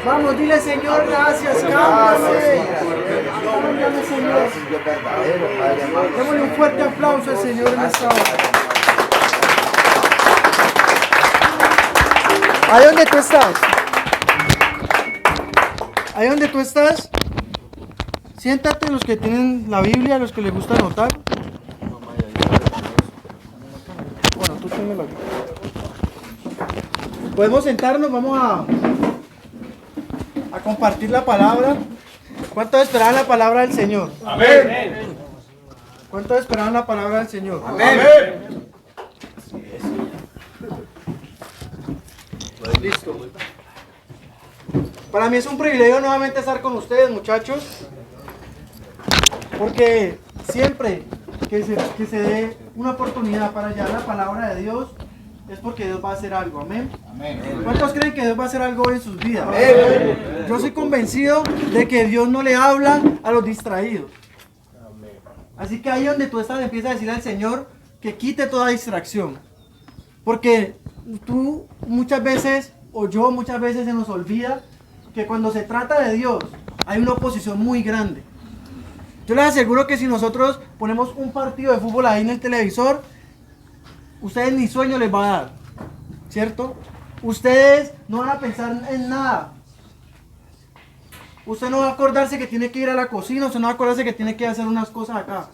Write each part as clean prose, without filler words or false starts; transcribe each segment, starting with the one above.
Vamos, dile Señor, gracias, cámbiame. Cámbiame, Señor. Démosle un fuerte aplauso al Señor en esta hora. Ahí donde tú estás. Ahí donde tú estás. Siéntate, los que tienen la Biblia, los que les gusta anotar. Bueno, tú tienes la Biblia. Podemos sentarnos, vamos a compartir la palabra. ¿Cuántos esperaban la palabra del Señor? Amén. ¿Cuántos esperaban la palabra del Señor? Amén. Listo. Para mí es un privilegio nuevamente estar con ustedes, muchachos, porque siempre que se dé una oportunidad para hallar la palabra de Dios, es porque Dios va a hacer algo, amén. ¿Cuántos creen que Dios va a hacer algo en sus vidas? Amén. Yo soy convencido de que Dios no le habla a los distraídos. Así que ahí donde tú estás, empieza a decirle al Señor que quite toda distracción. Porque tú muchas veces, o yo muchas veces, se nos olvida que cuando se trata de Dios, hay una oposición muy grande. Yo les aseguro que si nosotros ponemos un partido de fútbol ahí en el televisor, ustedes ni sueño les va a dar, ¿cierto? Ustedes no van a pensar en nada. Usted no va a acordarse que tiene que ir a la cocina, usted no va a acordarse que tiene que hacer unas cosas acá.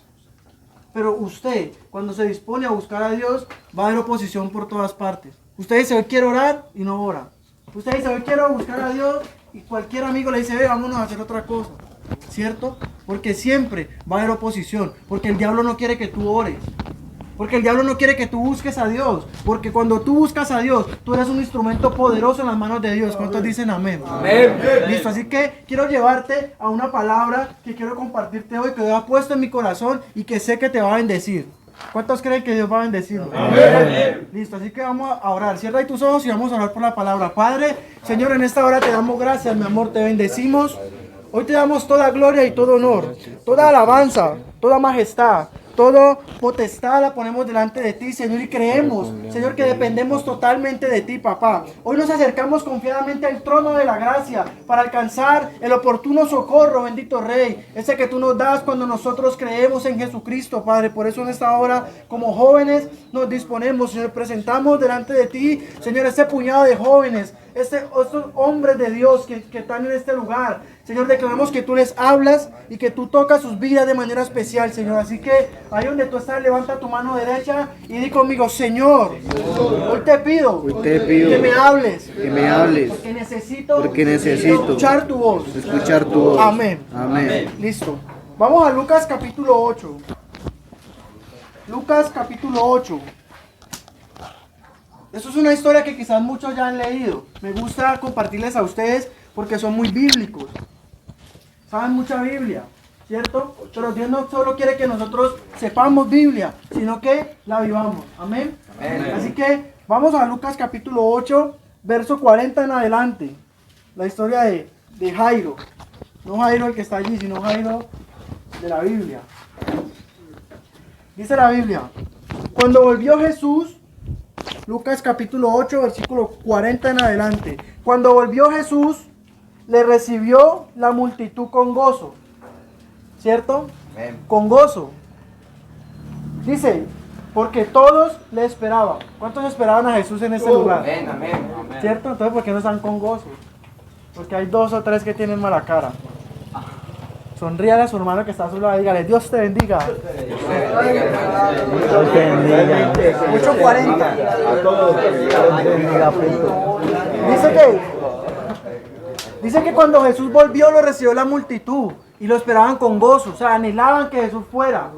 Pero usted, cuando se dispone a buscar a Dios, va a haber oposición por todas partes. Usted dice, hoy quiero orar y no ora. Usted dice, hoy quiero buscar a Dios y cualquier amigo le dice, ve, vámonos a hacer otra cosa. ¿Cierto? Porque siempre va a haber oposición. Porque el diablo no quiere que tú ores. Porque el diablo no quiere que tú busques a Dios. Porque cuando tú buscas a Dios, tú eres un instrumento poderoso en las manos de Dios. ¿Cuántos dicen amén? Amén. Listo, así que quiero llevarte a una palabra que quiero compartirte hoy, que Dios ha puesto en mi corazón y que sé que te va a bendecir. ¿Cuántos creen que Dios va a bendecir? Amén. Listo, así que vamos a orar. Cierra ahí tus ojos y vamos a orar por la palabra. Padre, Señor, en esta hora te damos gracias, mi amor, te bendecimos. Hoy te damos toda gloria y todo honor, toda alabanza, toda majestad, toda potestad la ponemos delante de ti, Señor, y creemos, Señor, que dependemos totalmente de ti, papá. Hoy nos acercamos confiadamente al trono de la gracia para alcanzar el oportuno socorro, bendito Rey, ese que tú nos das cuando nosotros creemos en Jesucristo, Padre. Por eso en esta hora, como jóvenes, nos disponemos, Señor, presentamos delante de ti, Señor, este puñado de jóvenes, estos hombres de Dios que están en este lugar. Señor, declaramos que tú les hablas y que tú tocas sus vidas de manera especial, Señor. Así que ahí donde tú estás, levanta tu mano derecha y di conmigo, Señor, hoy te pido que me hables, porque necesito escuchar tu voz. Amén. Listo. Vamos a Lucas capítulo 8. Lucas capítulo 8. Eso es una historia que quizás muchos ya han leído. Me gusta compartirles a ustedes porque son muy bíblicos. Saben mucha Biblia, ¿cierto? Pero Dios no solo quiere que nosotros sepamos Biblia, sino que la vivamos. Amén. Así que vamos a Lucas capítulo 8, verso 40 en adelante. La historia de Jairo. No Jairo el que está allí, sino Jairo de la Biblia. Dice la Biblia: cuando volvió Jesús, Lucas capítulo 8, versículo 40 en adelante. Cuando volvió Jesús, le recibió la multitud con gozo. ¿Cierto? Amén. Con gozo. Dice, porque todos le esperaban. ¿Cuántos esperaban a Jesús en ese lugar? Amén, amén. ¿Cierto? Entonces, ¿por qué no están con gozo? Porque hay 2 o 3 que tienen mala cara. Sonríale a su hermano que está a su lado y dígale, Dios te bendiga. Dios te bendiga. 8:40. Dice que cuando Jesús volvió lo recibió la multitud y lo esperaban con gozo, o sea, anhelaban que Jesús fuera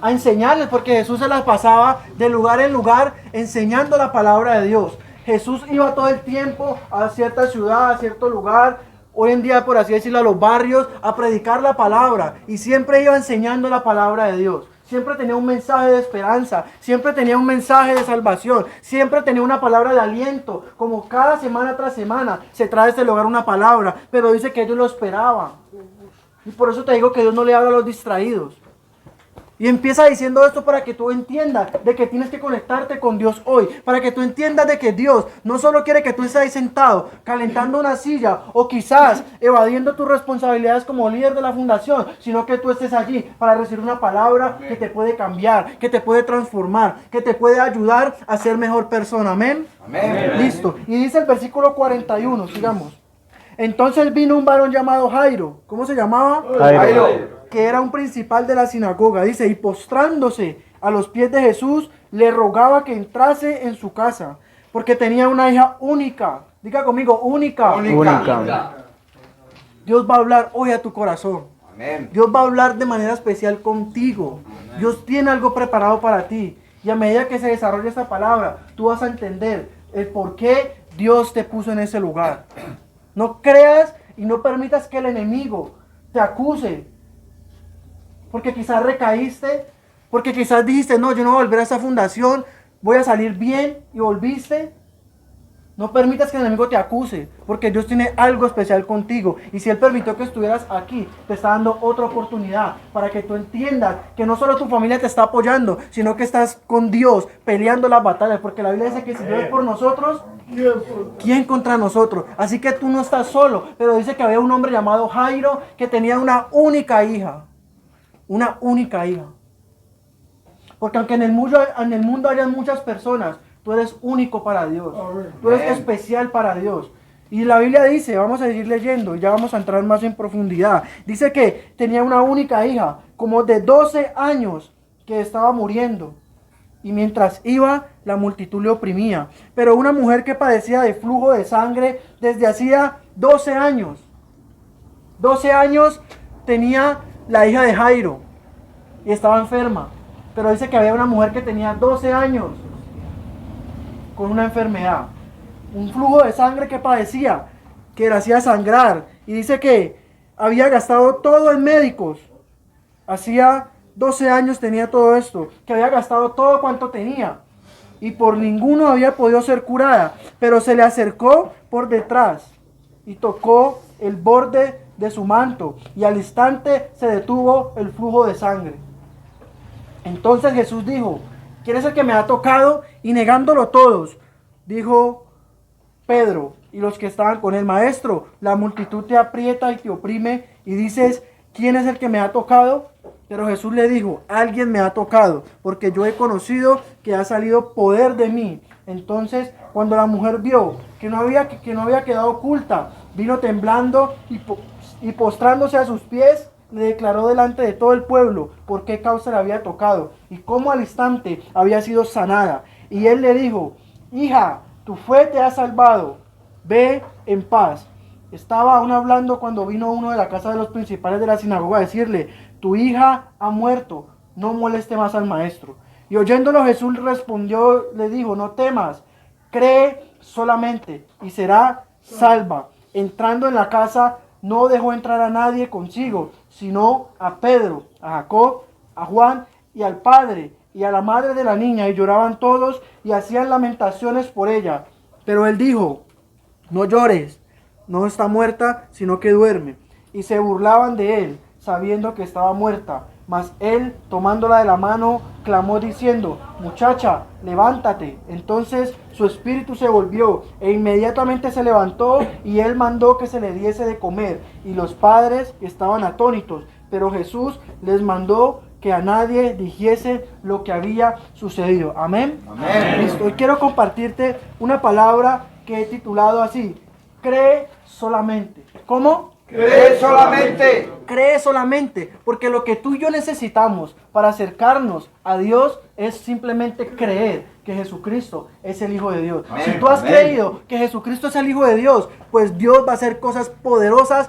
a enseñarles, porque Jesús se las pasaba de lugar en lugar enseñando la palabra de Dios. Jesús iba todo el tiempo a cierta ciudad, a cierto lugar, hoy en día, por así decirlo, a los barrios, a predicar la palabra, y siempre iba enseñando la palabra de Dios. Siempre tenía un mensaje de esperanza, siempre tenía un mensaje de salvación, siempre tenía una palabra de aliento, como cada semana tras semana se trae a este lugar una palabra, pero dice que ellos lo esperaban. Y por eso te digo que Dios no le habla a los distraídos. Y empieza diciendo esto para que tú entiendas de que tienes que conectarte con Dios hoy. Para que tú entiendas de que Dios no solo quiere que tú estés ahí sentado, calentando una silla o quizás evadiendo tus responsabilidades como líder de la fundación, sino que tú estés allí para recibir una palabra que te puede cambiar, que te puede transformar, que te puede ayudar a ser mejor persona. Amén. Amén. Listo. Y dice el versículo 41, sigamos. Entonces vino un varón llamado Jairo. ¿Cómo se llamaba? Jairo. Que era un principal de la sinagoga, dice, y postrándose a los pies de Jesús, le rogaba que entrase en su casa, porque tenía una hija única. Diga conmigo, única. Única. Dios va a hablar hoy a tu corazón. Amén. Dios va a hablar de manera especial contigo. Dios tiene algo preparado para ti. Y a medida que se desarrolle esta palabra, tú vas a entender el por qué Dios te puso en ese lugar. No creas y no permitas que el enemigo te acuse. Porque quizás recaíste, porque quizás dijiste, no, yo no voy a volver a esa fundación, voy a salir bien y volviste. No permitas que el enemigo te acuse, porque Dios tiene algo especial contigo. Y si Él permitió que estuvieras aquí, te está dando otra oportunidad para que tú entiendas que no solo tu familia te está apoyando, sino que estás con Dios peleando las batallas. Porque la Biblia dice que si Dios es por nosotros, ¿quién contra nosotros? Así que tú no estás solo. Pero dice que había un hombre llamado Jairo que tenía una única hija. Una única hija. Porque aunque en el mundo hayan muchas personas, tú eres único para Dios. Tú eres especial para Dios. Y la Biblia dice, vamos a seguir leyendo, ya vamos a entrar más en profundidad. Dice que tenía una única hija, como de 12 años, que estaba muriendo. Y mientras iba, la multitud le oprimía. Pero una mujer que padecía de flujo de sangre desde hacía 12 años. 12 años tenía la hija de Jairo y estaba enferma, pero dice que había una mujer que tenía 12 años con una enfermedad, un flujo de sangre que padecía, que la hacía sangrar, y dice que había gastado todo en médicos, hacía 12 años tenía todo esto, que había gastado todo cuanto tenía, y por ninguno había podido ser curada, pero se le acercó por detrás y tocó el borde de su manto, y al instante se detuvo el flujo de sangre. Entonces Jesús dijo, ¿quién es el que me ha tocado? Y negándolo todos, dijo Pedro y los que estaban con el maestro, la multitud te aprieta y te oprime, y dices, ¿quién es el que me ha tocado? Pero Jesús le dijo, alguien me ha tocado, porque yo he conocido que ha salido poder de mí. Entonces, cuando la mujer vio que no había quedado oculta, vino temblando y postrándose a sus pies, le declaró delante de todo el pueblo por qué causa le había tocado y cómo al instante había sido sanada. Y él le dijo, hija, tu fe te ha salvado, ve en paz. Estaba aún hablando cuando vino uno de la casa de los principales de la sinagoga a decirle, tu hija ha muerto, no moleste más al maestro. Y oyéndolo Jesús respondió, le dijo, no temas, cree solamente y será salva. Entrando en la casa, no dejó entrar a nadie consigo, sino a Pedro, a Jacob, a Juan y al padre y a la madre de la niña, y lloraban todos y hacían lamentaciones por ella. Pero él dijo, no llores, no está muerta, sino que duerme. Y se burlaban de él, sabiendo que estaba muerta. Mas él, tomándola de la mano, clamó diciendo, muchacha, levántate. Entonces su espíritu se volvió, e inmediatamente se levantó, y él mandó que se le diese de comer. Y los padres estaban atónitos, pero Jesús les mandó que a nadie dijese lo que había sucedido. Amén. Amén. Listo. Hoy quiero compartirte una palabra que he titulado así, cree solamente. ¿Cómo? Cree solamente. Cree solamente, porque lo que tú y yo necesitamos para acercarnos a Dios es simplemente creer que Jesucristo es el Hijo de Dios. Amén. Si tú has Amén. creído que Jesucristo es el Hijo de Dios, pues Dios va a hacer cosas poderosas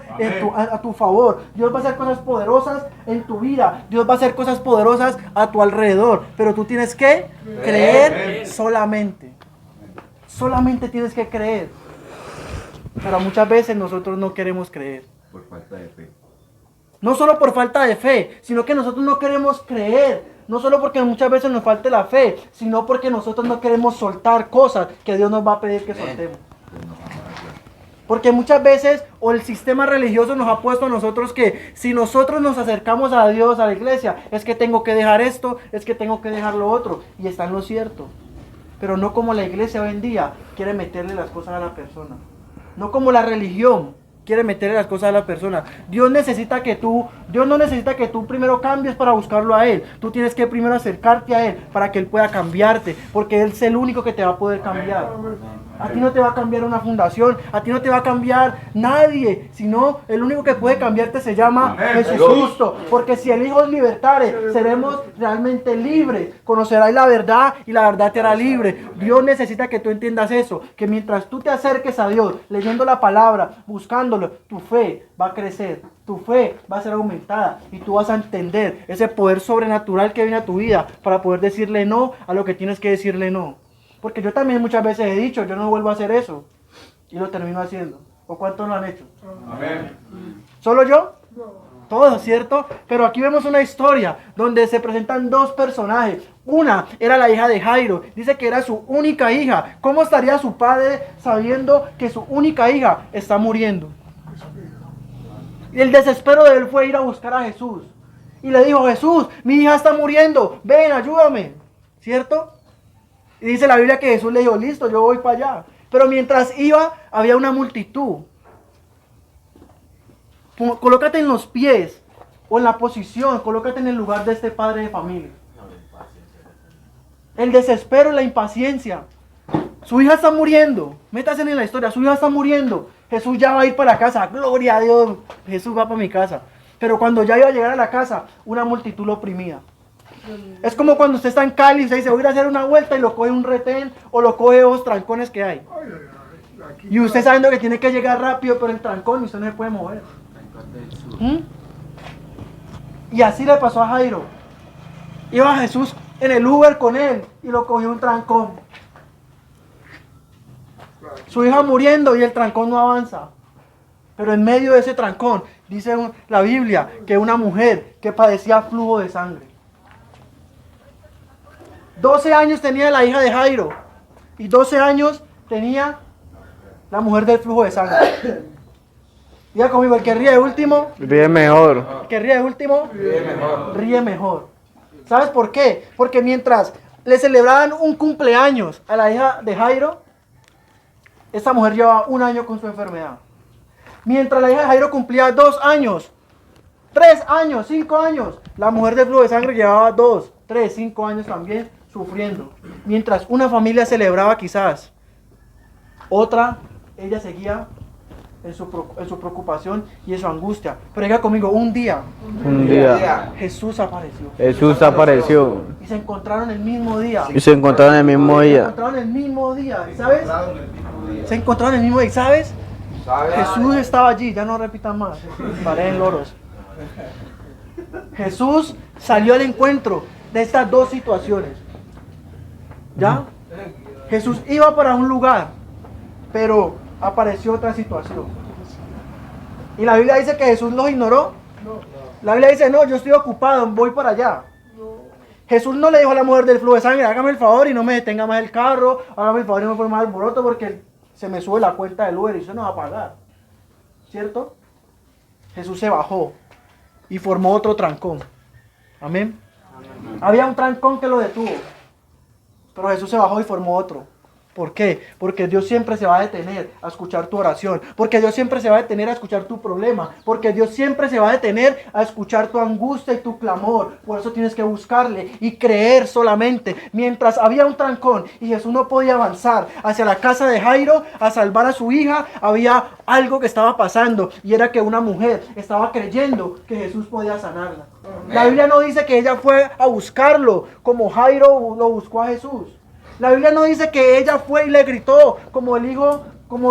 a tu favor. Dios va a hacer cosas poderosas en tu vida. Dios va a hacer cosas poderosas a tu alrededor. Pero tú tienes que creer solamente. Solamente tienes que creer. Pero muchas veces nosotros no queremos creer. Por falta de fe. No solo por falta de fe, sino que nosotros no queremos creer. No solo porque muchas veces nos falte la fe, sino porque nosotros no queremos soltar cosas que Dios nos va a pedir que soltemos. Porque muchas veces o el sistema religioso nos ha puesto a nosotros que si nosotros nos acercamos a Dios, a la iglesia, es que tengo que dejar esto, es que tengo que dejar lo otro. Y está en lo cierto. Pero no como la iglesia hoy en día quiere meterle las cosas a la persona. No como la religión quiere meterle las cosas a la persona. Dios no necesita que tú primero cambies para buscarlo a Él. Tú tienes que primero acercarte a Él para que Él pueda cambiarte. Porque Él es el único que te va a poder cambiar. A ti no te va a cambiar una fundación, a ti no te va a cambiar nadie, sino el único que puede cambiarte se llama Jesucristo. Porque si el Hijo os libertare, seremos realmente libres. Conocerás la verdad y la verdad te hará libre. Dios necesita que tú entiendas eso, que mientras tú te acerques a Dios, leyendo la palabra, buscándolo, tu fe va a crecer. Tu fe va a ser aumentada y tú vas a entender ese poder sobrenatural que viene a tu vida para poder decirle no a lo que tienes que decirle no. Porque yo también muchas veces he dicho, yo no vuelvo a hacer eso. Y lo termino haciendo. ¿O cuántos lo han hecho? Amén. ¿Solo yo? No. Todos, ¿cierto? Pero aquí vemos una historia donde se presentan dos personajes. Una era la hija de Jairo. Dice que era su única hija. ¿Cómo estaría su padre sabiendo que su única hija está muriendo? Y el desespero de él fue ir a buscar a Jesús. Y le dijo, Jesús, mi hija está muriendo. Ven, ayúdame. ¿Cierto? Y dice la Biblia que Jesús le dijo, listo, yo voy para allá. Pero mientras iba, había una multitud. Colócate en los pies o en la posición, colócate en el lugar de este padre de familia. El desespero y la impaciencia. Su hija está muriendo. Métase en la historia, su hija está muriendo. Jesús ya va a ir para la casa. Gloria a Dios. Jesús va para mi casa. Pero cuando ya iba a llegar a la casa, una multitud lo oprimía. Es como cuando usted está en Cali y usted dice voy a ir a hacer una vuelta y lo coge un retén o lo coge dos trancones que hay. Y usted sabiendo que tiene que llegar rápido pero el trancón y usted no se puede mover. Y así le pasó a Jairo. Iba Jesús en el Uber con él y lo cogió un trancón. Su hija muriendo y el trancón no avanza. Pero en medio de ese trancón dice la Biblia que una mujer que padecía flujo de sangre. 12 años tenía la hija de Jairo y 12 años tenía la mujer del flujo de sangre. Diga conmigo, el que ríe de último, Ríe mejor. el que ríe de último, ríe mejor. ¿Sabes por qué? Porque mientras le celebraban un cumpleaños a la hija de Jairo, esta mujer llevaba 1 año con su enfermedad. Mientras la hija de Jairo cumplía 2 años, 3 años, 5 años, la mujer del flujo de sangre llevaba 2, 3, 5 años también sufriendo. Mientras una familia celebraba quizás, otra, ella seguía en su preocupación y en su angustia. Pero diga conmigo, un día Jesús apareció. Jesús apareció Y se encontraron el mismo día. y se encontraron el mismo Se día. encontraron el mismo día, ¿sabes? Se encontraron el mismo día, ¿sabes? Jesús estaba allí, ya no repitan más, parecen loros. Jesús salió al encuentro de estas dos situaciones. ¿Ya? Jesús iba para un lugar, pero apareció otra situación. Y la Biblia dice que Jesús los ignoró. La Biblia dice, no, yo estoy ocupado, voy para allá. Jesús no le dijo a la mujer del flujo de sangre, hágame el favor y no me detenga más el carro, hágame el favor y no me ponga más alboroto porque se me sube la cuenta del Uber y eso no va a pagar. ¿Cierto? Jesús se bajó y formó otro trancón. Amén. Había un trancón que lo detuvo, pero Jesús se bajó y formó otro. ¿Por qué? Porque Dios siempre se va a detener a escuchar tu oración. Porque Dios siempre se va a detener a escuchar tu problema. Porque Dios siempre se va a detener a escuchar tu angustia y tu clamor. Por eso tienes que buscarle y creer solamente. Mientras había un trancón y Jesús no podía avanzar hacia la casa de Jairo a salvar a su hija, había algo que estaba pasando. Y era que una mujer estaba creyendo que Jesús podía sanarla. La Biblia no dice que ella fue a buscarlo como Jairo lo buscó a Jesús. La Biblia no dice que ella fue y le gritó como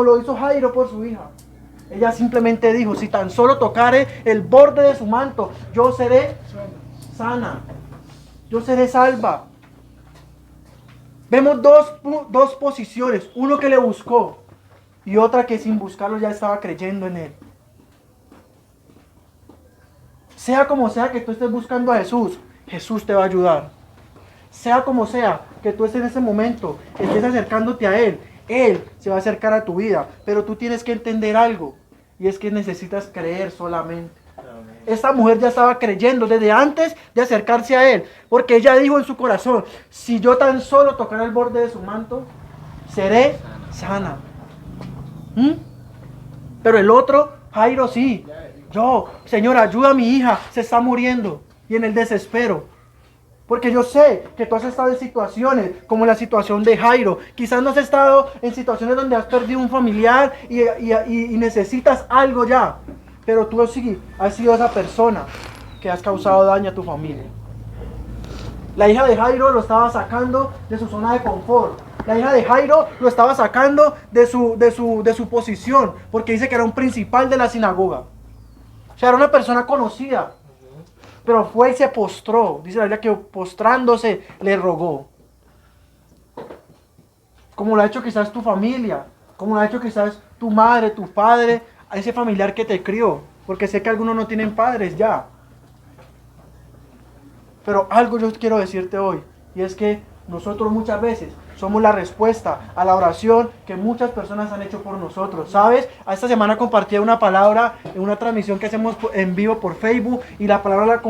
lo hizo Jairo por su hija. Ella simplemente dijo, si tan solo tocare el borde de su manto, yo seré sana. Yo seré salva. Vemos dos posiciones. Uno que le buscó y otra que sin buscarlo ya estaba creyendo en él. Sea como sea que tú estés buscando a Jesús, Jesús te va a ayudar. Sea como sea que tú estés en ese momento, estés acercándote a Él, Él se va a acercar a tu vida, pero tú tienes que entender algo, y es que necesitas creer solamente. Esta mujer ya estaba creyendo desde antes de acercarse a Él, porque ella dijo en su corazón, si yo tan solo tocara el borde de su manto, seré sana. Pero el otro, Jairo, sí. Yo, Señor, ayuda a mi hija, se está muriendo. Y en el desespero. Porque yo sé que tú has estado en situaciones como la situación de Jairo. Quizás no has estado en situaciones donde has perdido un familiar y necesitas algo ya. Pero tú sí has sido esa persona que has causado daño a tu familia. La hija de Jairo lo estaba sacando de su zona de confort. La hija de Jairo lo estaba sacando de su posición, porque dice que era un principal de la sinagoga. O sea, era una persona conocida. Pero fue y se postró. Dice la Biblia que postrándose le rogó. Como lo ha hecho quizás tu familia, como lo ha hecho quizás tu madre, tu padre, a ese familiar que te crió. Porque sé que algunos no tienen padres ya. Pero algo yo quiero decirte hoy, y es que nosotros muchas veces somos la respuesta a la oración que muchas personas han hecho por nosotros, ¿sabes? Esta semana compartí una palabra en una transmisión que hacemos en vivo por Facebook, y la palabra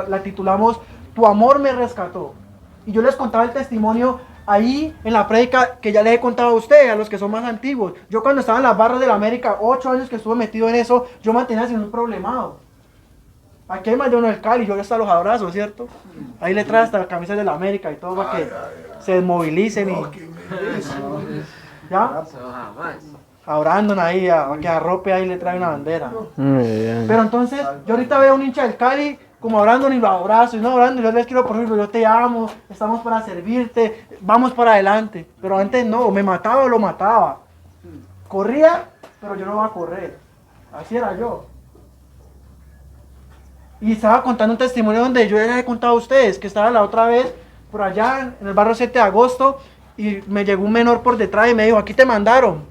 la titulamos Tu amor me rescató. Y yo les contaba el testimonio ahí en la prédica que ya les he contado a ustedes, a los que son más antiguos. Yo cuando estaba en las barras de la América, 8 años que estuve metido en eso, yo mantenía sin un problemado. Aquí hay más de uno del Cali, yo hasta los abrazo, ¿cierto? Ahí le trae hasta las camisas de la América y todo para que se desmovilicen y... ¿Ya? Abrandan ahí, a que arrope ahí le trae una bandera. Pero entonces, yo ahorita veo a un hincha del Cali como orando y lo abrazo, y no orando, y yo les quiero por ejemplo, yo te amo, estamos para servirte, vamos para adelante. Pero antes no, me mataba o lo mataba. Corría, pero yo no iba a correr. Así era yo. Y estaba contando un testimonio donde yo les he contado a ustedes, que estaba la otra vez por allá en el barrio 7 de agosto, y me llegó un menor por detrás y me dijo, aquí te mandaron.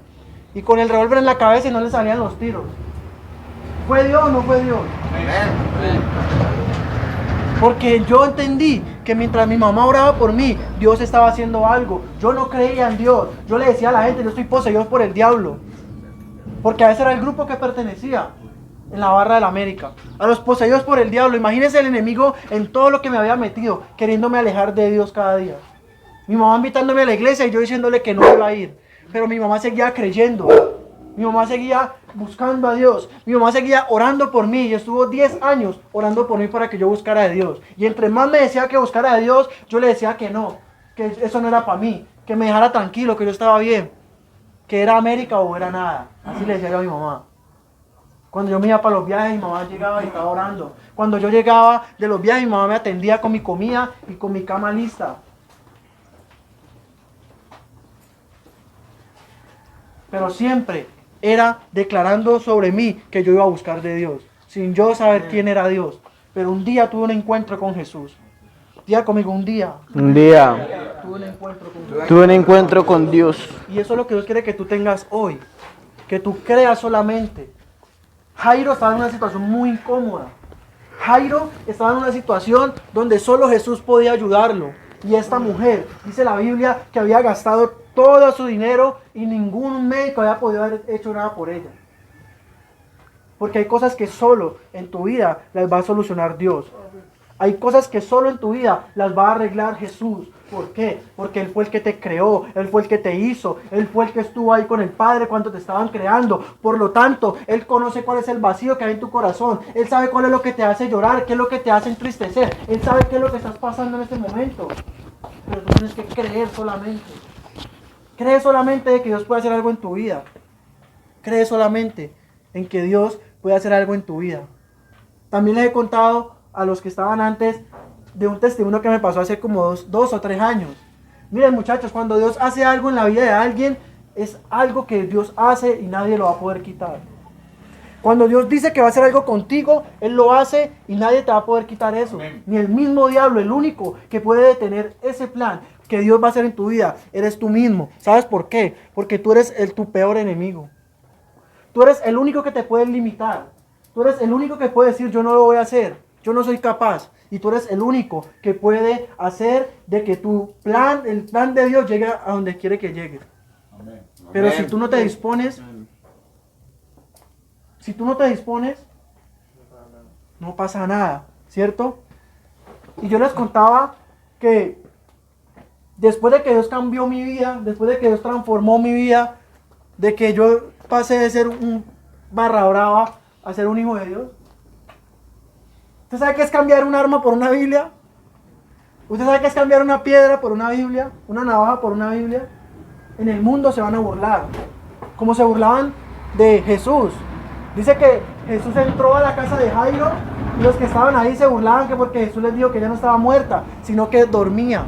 Y con el revólver en la cabeza y no le salían los tiros. ¿Fue Dios o no fue Dios? Porque yo entendí que mientras mi mamá oraba por mí, Dios estaba haciendo algo. Yo no creía en Dios. Yo le decía a la gente, yo estoy poseído por el diablo. Porque a ese era el grupo que pertenecía en la barra de la América. A los poseídos por el diablo. Imagínense el enemigo en todo lo que me había metido, queriéndome alejar de Dios cada día. Mi mamá invitándome a la iglesia y yo diciéndole que no iba a ir. Pero mi mamá seguía creyendo. Mi mamá seguía buscando a Dios. Mi mamá seguía orando por mí. Y estuvo 10 años orando por mí para que yo buscara a Dios. Y entre más me decía que buscara a Dios, yo le decía que no. Que eso no era para mí. Que me dejara tranquilo, que yo estaba bien. Que era América o era nada. Así le decía yo a mi mamá. Cuando yo me iba para los viajes, mi mamá llegaba y estaba orando. Cuando yo llegaba de los viajes, mi mamá me atendía con mi comida y con mi cama lista. Pero siempre era declarando sobre mí que yo iba a buscar de Dios, sin yo saber quién era Dios. Pero un día tuve un encuentro con Jesús. Diga conmigo, un día tuve un encuentro con Jesús. Tuve un encuentro con Dios. Y eso es lo que Dios quiere que tú tengas hoy. Que tú creas solamente. Jairo estaba en una situación muy incómoda. Jairo estaba en una situación donde solo Jesús podía ayudarlo. Y esta mujer, dice la Biblia, que había gastado todo su dinero y ningún médico había podido haber hecho nada por ella. Porque hay cosas que solo en tu vida las va a solucionar Dios. Hay cosas que solo en tu vida las va a arreglar Jesús. ¿Por qué? Porque Él fue el que te creó, Él fue el que te hizo, Él fue el que estuvo ahí con el Padre cuando te estaban creando. Por lo tanto, Él conoce cuál es el vacío que hay en tu corazón. Él sabe cuál es lo que te hace llorar, qué es lo que te hace entristecer. Él sabe qué es lo que estás pasando en este momento. Pero tú tienes que creer solamente. Cree solamente de que Dios puede hacer algo en tu vida. Cree solamente en que Dios puede hacer algo en tu vida. También les he contado a los que estaban antes de un testimonio que me pasó hace como dos o 3 años. Miren muchachos, cuando Dios hace algo en la vida de alguien, es algo que Dios hace y nadie lo va a poder quitar. Cuando Dios dice que va a hacer algo contigo, Él lo hace y nadie te va a poder quitar eso. Amén. Ni el mismo diablo, el único que puede detener ese plan que Dios va a hacer en tu vida, eres tú mismo. ¿Sabes por qué? Porque tú eres tu peor enemigo. Tú eres el único que te puede limitar. Tú eres el único que puede decir, yo no lo voy a hacer, yo no soy capaz. Y tú eres el único que puede hacer de que tu plan, el plan de Dios llegue a donde quiere que llegue. Amén. Pero si tú no te dispones, no pasa nada, ¿cierto? Y yo les contaba que después de que Dios cambió mi vida, después de que Dios transformó mi vida, de que yo pasé de ser un barra brava a ser un hijo de Dios. ¿Usted sabe qué es cambiar un arma por una Biblia? ¿Usted sabe qué es cambiar una piedra por una Biblia? ¿Una navaja por una Biblia? En el mundo se van a burlar, como se burlaban de Jesús. Dice que Jesús entró a la casa de Jairo y los que estaban ahí se burlaban que porque Jesús les dijo que ella no estaba muerta, sino que dormía.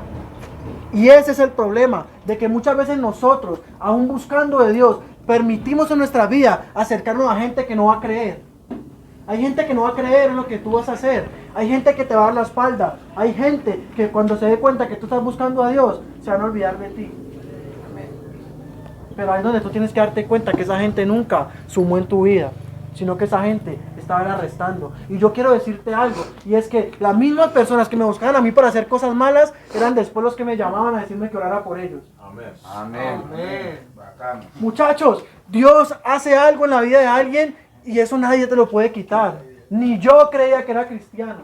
Y ese es el problema, de que muchas veces nosotros, aún buscando de Dios, permitimos en nuestra vida acercarnos a gente que no va a creer. Hay gente que no va a creer en lo que tú vas a hacer. Hay gente que te va a dar la espalda. Hay gente que cuando se dé cuenta que tú estás buscando a Dios, se van a olvidar de ti. Pero ahí es donde tú tienes que darte cuenta que esa gente nunca sumó en tu vida, sino que esa gente estaba arrestando. Y yo quiero decirte algo, y es que las mismas personas que me buscaban a mí para hacer cosas malas, eran después los que me llamaban a decirme que orara por ellos. Amén. Amén. Amén. Bacano. Muchachos, Dios hace algo en la vida de alguien y eso nadie te lo puede quitar. Ni yo creía que era cristiano,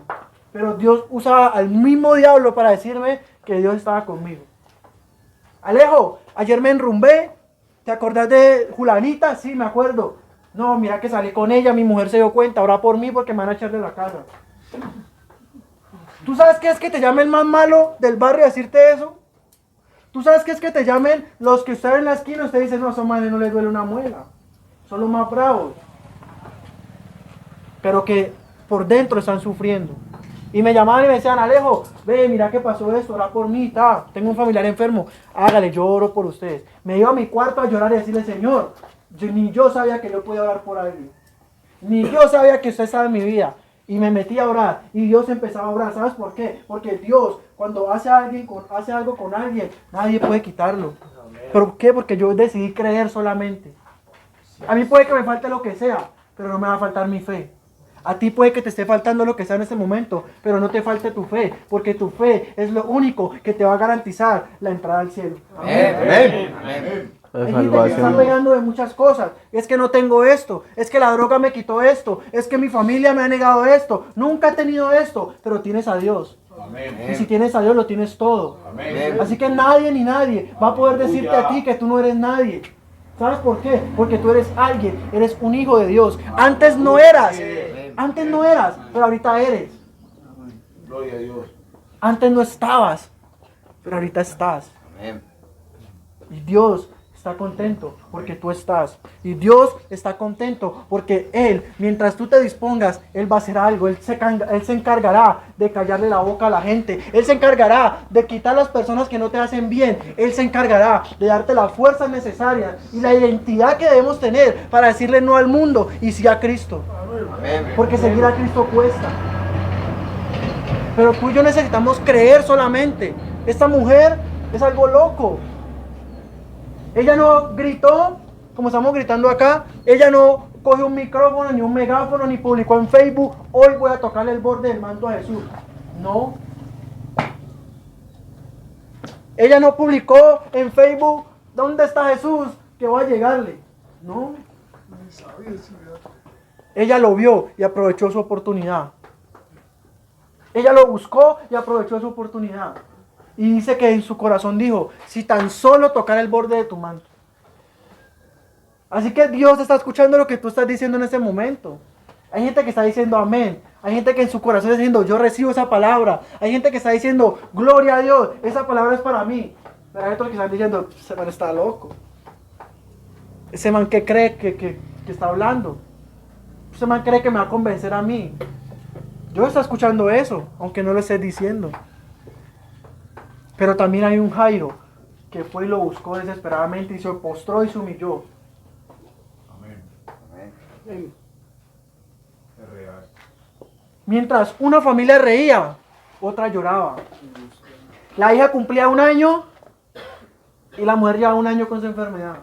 pero Dios usaba al mismo diablo para decirme que Dios estaba conmigo. Alejo, ayer me enrumbé. ¿Te acordás de Julanita? Sí, me acuerdo. No, mira que salí con ella, mi mujer se dio cuenta, ora por mí porque me van a echar de la casa. ¿Tú sabes qué es que te llame el más malo del barrio a decirte eso? ¿Tú sabes qué es que te llamen los que están en la esquina y usted dice, no, a esos manes no les duele una muela? Son los más bravos. Pero que por dentro están sufriendo. Y me llamaban y me decían, Alejo, ve, mira que pasó esto, ora por mí, tengo un familiar enfermo, hágale, yo oro por ustedes. Me iba a mi cuarto a llorar y decirle, Señor, ni yo sabía que yo podía orar por alguien. Ni yo sabía que usted estaba en mi vida. Y me metí a orar y Dios empezaba a orar. ¿Sabes por qué? Porque Dios, cuando hace algo con alguien, nadie puede quitarlo. ¿Por qué? Porque yo decidí creer solamente. A mí puede que me falte lo que sea, pero no me va a faltar mi fe. A ti puede que te esté faltando lo que sea en este momento, pero no te falte tu fe, porque tu fe es lo único que te va a garantizar la entrada al cielo. Amén. Amén. Amén. Hay gente que se está pegando de muchas cosas. Es que no tengo esto, es que la droga me quitó esto, es que mi familia me ha negado esto. Nunca he tenido esto, pero tienes a Dios. Amén. Y si tienes a Dios, lo tienes todo. Amén. Así que nadie ni nadie va a poder decirte a ti que tú no eres nadie. ¿Sabes por qué? Porque tú eres alguien, eres un hijo de Dios. Antes no eras, pero ahorita eres. Gloria a Dios. Antes no estabas, pero ahorita estás. Amén. Y Dios está contento porque tú estás. Y Dios está contento porque Él, mientras tú te dispongas, Él va a hacer algo. Él se encargará de callarle la boca a la gente. Él se encargará de quitar las personas que no te hacen bien. Él se encargará de darte las fuerzas necesarias y la identidad que debemos tener para decirle no al mundo y sí a Cristo. Amén. Porque seguir a Cristo cuesta. Pero tú y yo necesitamos creer solamente. Esta mujer es algo loco. Ella no gritó, como estamos gritando acá. Ella no cogió un micrófono, ni un megáfono, ni publicó en Facebook, hoy voy a tocarle el borde del manto a Jesús. No. Ella no publicó en Facebook, ¿dónde está Jesús? Que voy a llegarle. No. Ella lo vio y aprovechó su oportunidad. Ella lo buscó y aprovechó su oportunidad. Y dice que en su corazón dijo, si tan solo tocara el borde de tu manto. Así que Dios está escuchando lo que tú estás diciendo en este momento. Hay gente que está diciendo amén. Hay gente que en su corazón está diciendo, yo recibo esa palabra. Hay gente que está diciendo, gloria a Dios, esa palabra es para mí. Pero hay otros que están diciendo, ese man está loco. Ese man que cree que está hablando. Ese man cree que me va a convencer a mí. Yo estoy escuchando eso, aunque no lo esté diciendo. Pero también hay un Jairo que fue y lo buscó desesperadamente y se postró y se humilló. Amén. Amén. Es real. Mientras una familia reía, otra lloraba. La hija cumplía 1 año y la mujer llevaba 1 año con su enfermedad.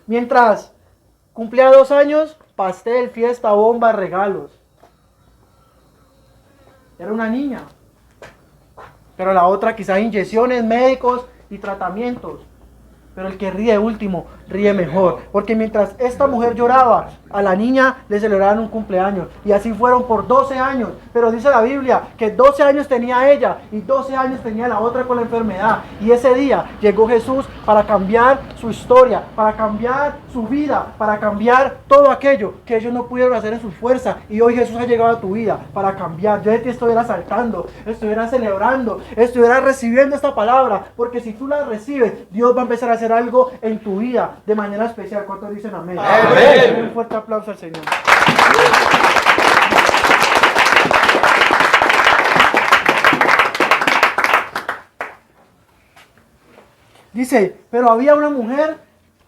Mientras cumplía 2 años, pastel, fiesta, bomba, regalos. Era una niña. Pero la otra quizás inyecciones, médicos y tratamientos. Pero el que ríe último, ríe mejor. Porque mientras esta mujer lloraba, a la niña le celebraban un cumpleaños. Y así fueron por 12 años. Pero dice la Biblia que 12 años tenía ella y 12 años tenía la otra con la enfermedad. Y ese día llegó Jesús para cambiar su historia, para cambiar su vida, para cambiar todo aquello que ellos no pudieron hacer en su fuerza. Y hoy Jesús ha llegado a tu vida para cambiar. Yo de ti estuviera saltando, estuviera celebrando, estuviera recibiendo esta palabra. Porque si tú la recibes, Dios va a empezar a hacer algo en tu vida de manera especial. ¿Cuántos dicen amén? Amén. Un fuerte aplauso al Señor. Dice, pero había una mujer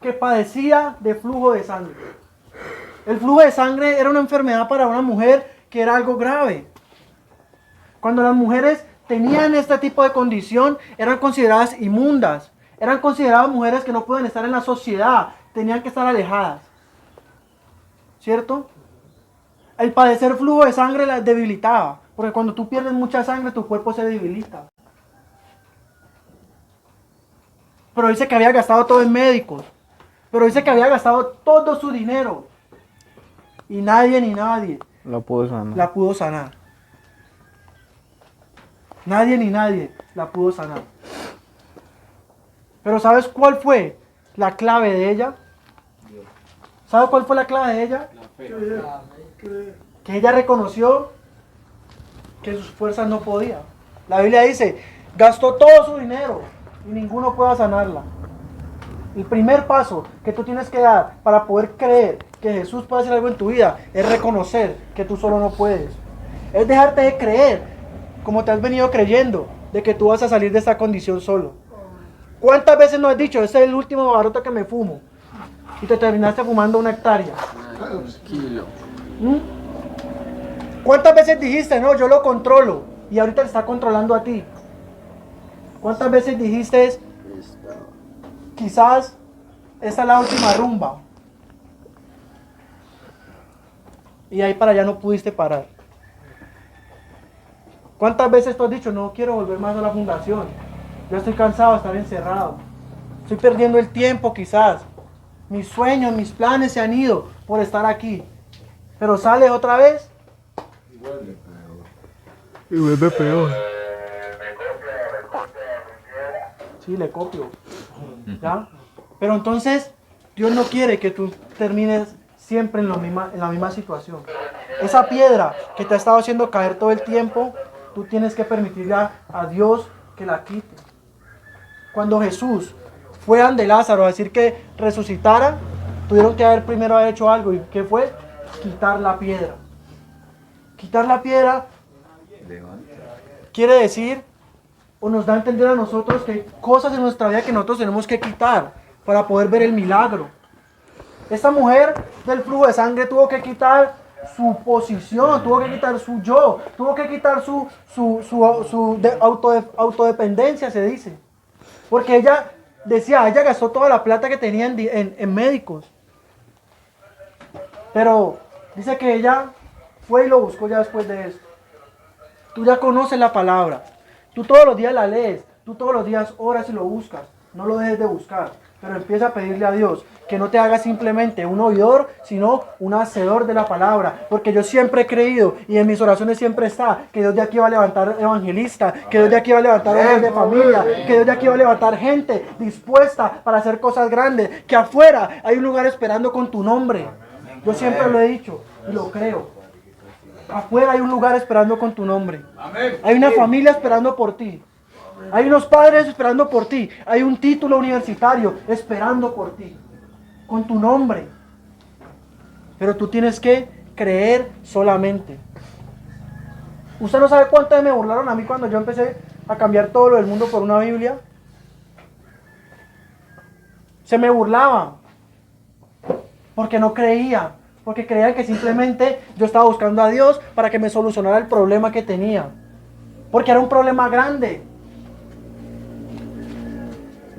que padecía de flujo de sangre. El flujo de sangre era una enfermedad para una mujer que era algo grave. Cuando las mujeres tenían este tipo de condición, eran consideradas inmundas. Eran consideradas mujeres que no pueden estar en la sociedad, tenían que estar alejadas. ¿Cierto? El padecer flujo de sangre las debilitaba, porque cuando tú pierdes mucha sangre, tu cuerpo se debilita. Pero dice que había gastado todo en médicos, pero dice que había gastado todo su dinero, y nadie ni nadie Lo pudo sanar. la pudo sanar. Nadie ni nadie la pudo sanar. Pero ¿sabes cuál fue la clave de ella? ¿Sabes cuál fue la clave de ella? Que ella reconoció que sus fuerzas no podían. La Biblia dice, gastó todo su dinero y ninguno puede sanarla. El primer paso que tú tienes que dar para poder creer que Jesús puede hacer algo en tu vida es reconocer que tú solo no puedes. Es dejarte de creer, como te has venido creyendo, de que tú vas a salir de esta condición solo. ¿Cuántas veces no has dicho, este es el último baroto que me fumo? Y te terminaste fumando 1 hectárea. ¿Mm? ¿Cuántas veces dijiste, no, yo lo controlo? Y ahorita te está controlando a ti. ¿Cuántas veces dijiste, quizás esta es la última rumba? Y ahí para allá no pudiste parar. ¿Cuántas veces tú has dicho, no quiero volver más a la fundación? Yo estoy cansado de estar encerrado. Estoy perdiendo el tiempo quizás. Mis sueños, mis planes se han ido por estar aquí. Pero sales otra vez. Y vuelve peor. Sí, le copio. ¿Ya? Pero entonces, Dios no quiere que tú termines siempre en la misma situación. Esa piedra que te ha estado haciendo caer todo el tiempo, tú tienes que permitirle a Dios que la quite. Cuando Jesús fue ante Lázaro a decir que resucitara, tuvieron que haber primero hecho algo. ¿Y qué fue? Quitar la piedra. Quitar la piedra quiere decir, o nos da a entender a nosotros que hay cosas en nuestra vida que nosotros tenemos que quitar para poder ver el milagro. Esta mujer del flujo de sangre tuvo que quitar su posición, tuvo que quitar su yo, tuvo que quitar su autodependencia, se dice. Porque ella decía, ella gastó toda la plata que tenía en médicos. Pero dice que ella fue y lo buscó ya después de eso. Tú ya conoces la palabra. Tú todos los días la lees. Tú todos los días oras y lo buscas. No lo dejes de buscar. Pero empieza a pedirle a Dios que no te haga simplemente un oidor, sino un hacedor de la palabra. Porque yo siempre he creído, y en mis oraciones siempre está, que Dios de aquí va a levantar evangelistas, que Dios de aquí va a levantar hombres de familia, que Dios de aquí va a levantar gente dispuesta para hacer cosas grandes, que afuera hay un lugar esperando con tu nombre. Yo siempre lo he dicho y lo creo. Afuera hay un lugar esperando con tu nombre. Hay una familia esperando por ti. Hay unos padres esperando por ti. Hay un título universitario esperando por ti. Con tu nombre. Pero tú tienes que creer solamente. ¿Usted no sabe cuántas me burlaron a mí cuando yo empecé a cambiar todo lo del mundo por una Biblia? Se me burlaban. Porque no creía. Porque creían que simplemente yo estaba buscando a Dios para que me solucionara el problema que tenía. Porque era un problema grande.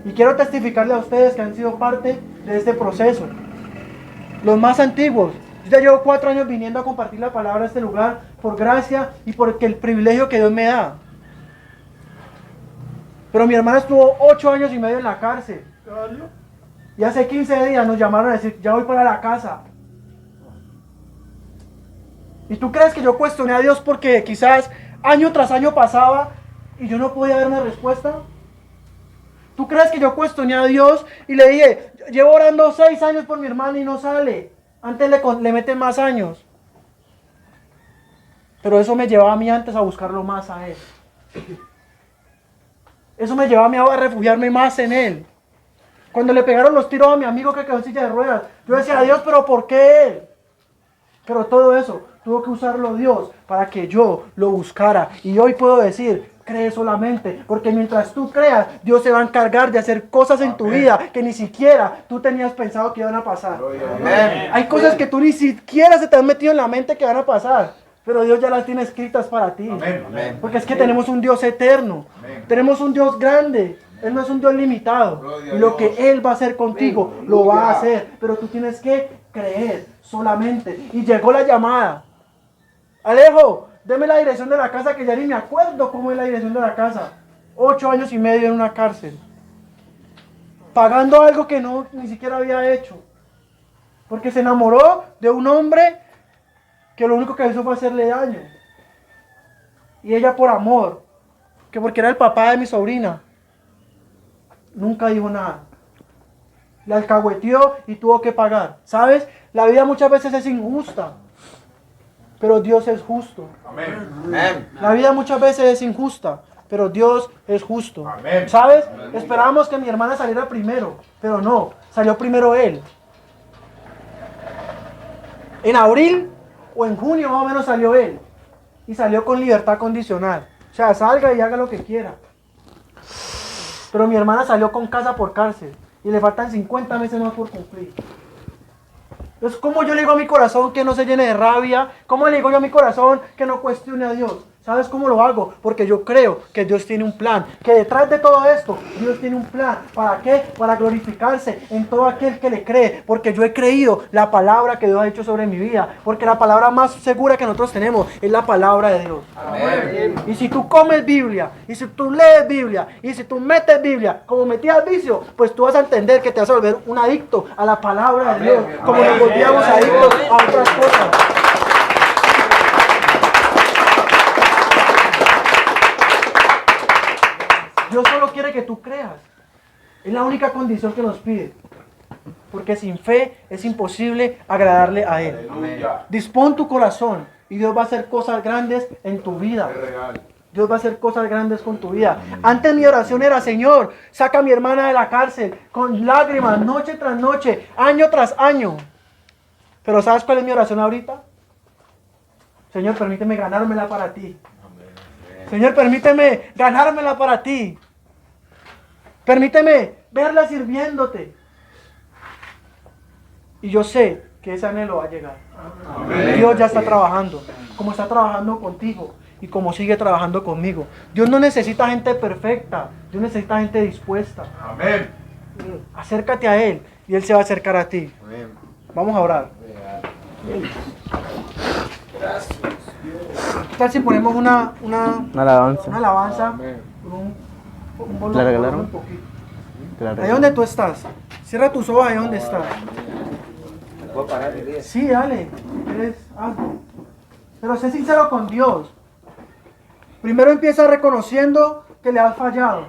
Y quiero testificarle a ustedes que han sido parte de este proceso. Los más antiguos. Yo ya llevo 4 años viniendo a compartir la palabra a este lugar por gracia y porque el privilegio que Dios me da. Pero mi hermana estuvo 8 años y medio en la cárcel. Y hace 15 días nos llamaron a decir, ya voy para la casa. ¿Y tú crees que yo cuestioné a Dios porque quizás año tras año pasaba y yo no podía dar una respuesta? ¿Tú crees que yo cuestioné a Dios y le dije, llevo orando 6 años por mi hermana y no sale? Antes le meten más años. Pero eso me llevaba a mí antes a buscarlo más a Él. Eso me llevaba a mí a refugiarme más en Él. Cuando le pegaron los tiros a mi amigo que quedó en silla de ruedas, yo decía, Dios, pero ¿por qué Él? Pero todo eso tuvo que usarlo Dios para que yo lo buscara. Y hoy puedo decir, cree solamente, porque mientras tú creas, Dios se va a encargar de hacer cosas en tu vida que ni siquiera tú tenías pensado que iban a pasar. Amén. Hay cosas que tú ni siquiera se te han metido en la mente que van a pasar, pero Dios ya las tiene escritas para ti. Amén. Porque es que tenemos un Dios eterno, tenemos un Dios grande. Él no es un Dios limitado. Gloria Y a lo Dios. que Él va a hacer contigo, lo va a hacer. Pero tú tienes que creer solamente. Y llegó la llamada. Alejo, deme la dirección de la casa, que ya ni me acuerdo cómo es la dirección de la casa. 8 años y medio en una cárcel. Pagando algo que no ni siquiera había hecho. Porque se enamoró de un hombre que lo único que hizo fue hacerle daño. Y ella por amor, que porque era el papá de mi sobrina, nunca dijo nada. Le alcahueteó y tuvo que pagar. ¿Sabes? La vida muchas veces es injusta, pero Dios es justo. Amén. La vida muchas veces es injusta, pero Dios es justo. Amén. ¿Sabes? Esperábamos que mi hermana saliera primero, pero no, salió primero él. En abril o en junio más o menos salió él. Y salió con libertad condicional. O sea, salga y haga lo que quiera. Pero mi hermana salió con casa por cárcel. Y le faltan 50 meses más por cumplir. Entonces, ¿cómo yo le digo a mi corazón que no se llene de rabia? ¿Cómo le digo yo a mi corazón que no cuestione a Dios? ¿Sabes cómo lo hago? Porque yo creo que Dios tiene un plan. Que detrás de todo esto, Dios tiene un plan. ¿Para qué? Para glorificarse en todo aquel que le cree. Porque yo he creído la palabra que Dios ha dicho sobre mi vida. Porque la palabra más segura que nosotros tenemos es la palabra de Dios. Amén. Y si tú comes Biblia, y si tú lees Biblia, y si tú metes Biblia, como metías vicio, pues tú vas a entender que te vas a volver un adicto a la palabra de Dios, como nos volvíamos adictos a otras cosas. Dios solo quiere que tú creas. Es la única condición que nos pide. Porque sin fe es imposible agradarle a Él. Aleluya. Dispón tu corazón y Dios va a hacer cosas grandes en tu vida. Es real. Dios va a hacer cosas grandes con tu vida. Antes mi oración era, Señor, saca a mi hermana de la cárcel, con lágrimas, noche tras noche, año tras año. Pero ¿sabes cuál es mi oración ahorita? Señor, permíteme ganármela para ti. Señor, permíteme ganármela para ti. Permíteme verla sirviéndote. Y yo sé que ese anhelo va a llegar. Amén. Dios ya está trabajando, como está trabajando contigo y como sigue trabajando conmigo. Dios no necesita gente perfecta, Dios necesita gente dispuesta. Amén. Acércate a Él y Él se va a acercar a ti. Amén. Vamos a orar. Gracias. ¿Qué tal si ponemos una Alabanza. alabanza? Con un volumen, ¿La regalaron? un poquito. Te la Ahí regalo. donde tú estás. Cierra tus ojos ahí donde estás. ¿Puedo parar, Elías? Sí, dale. Hazlo. Pero sé sincero con Dios. Primero empieza reconociendo que le has fallado.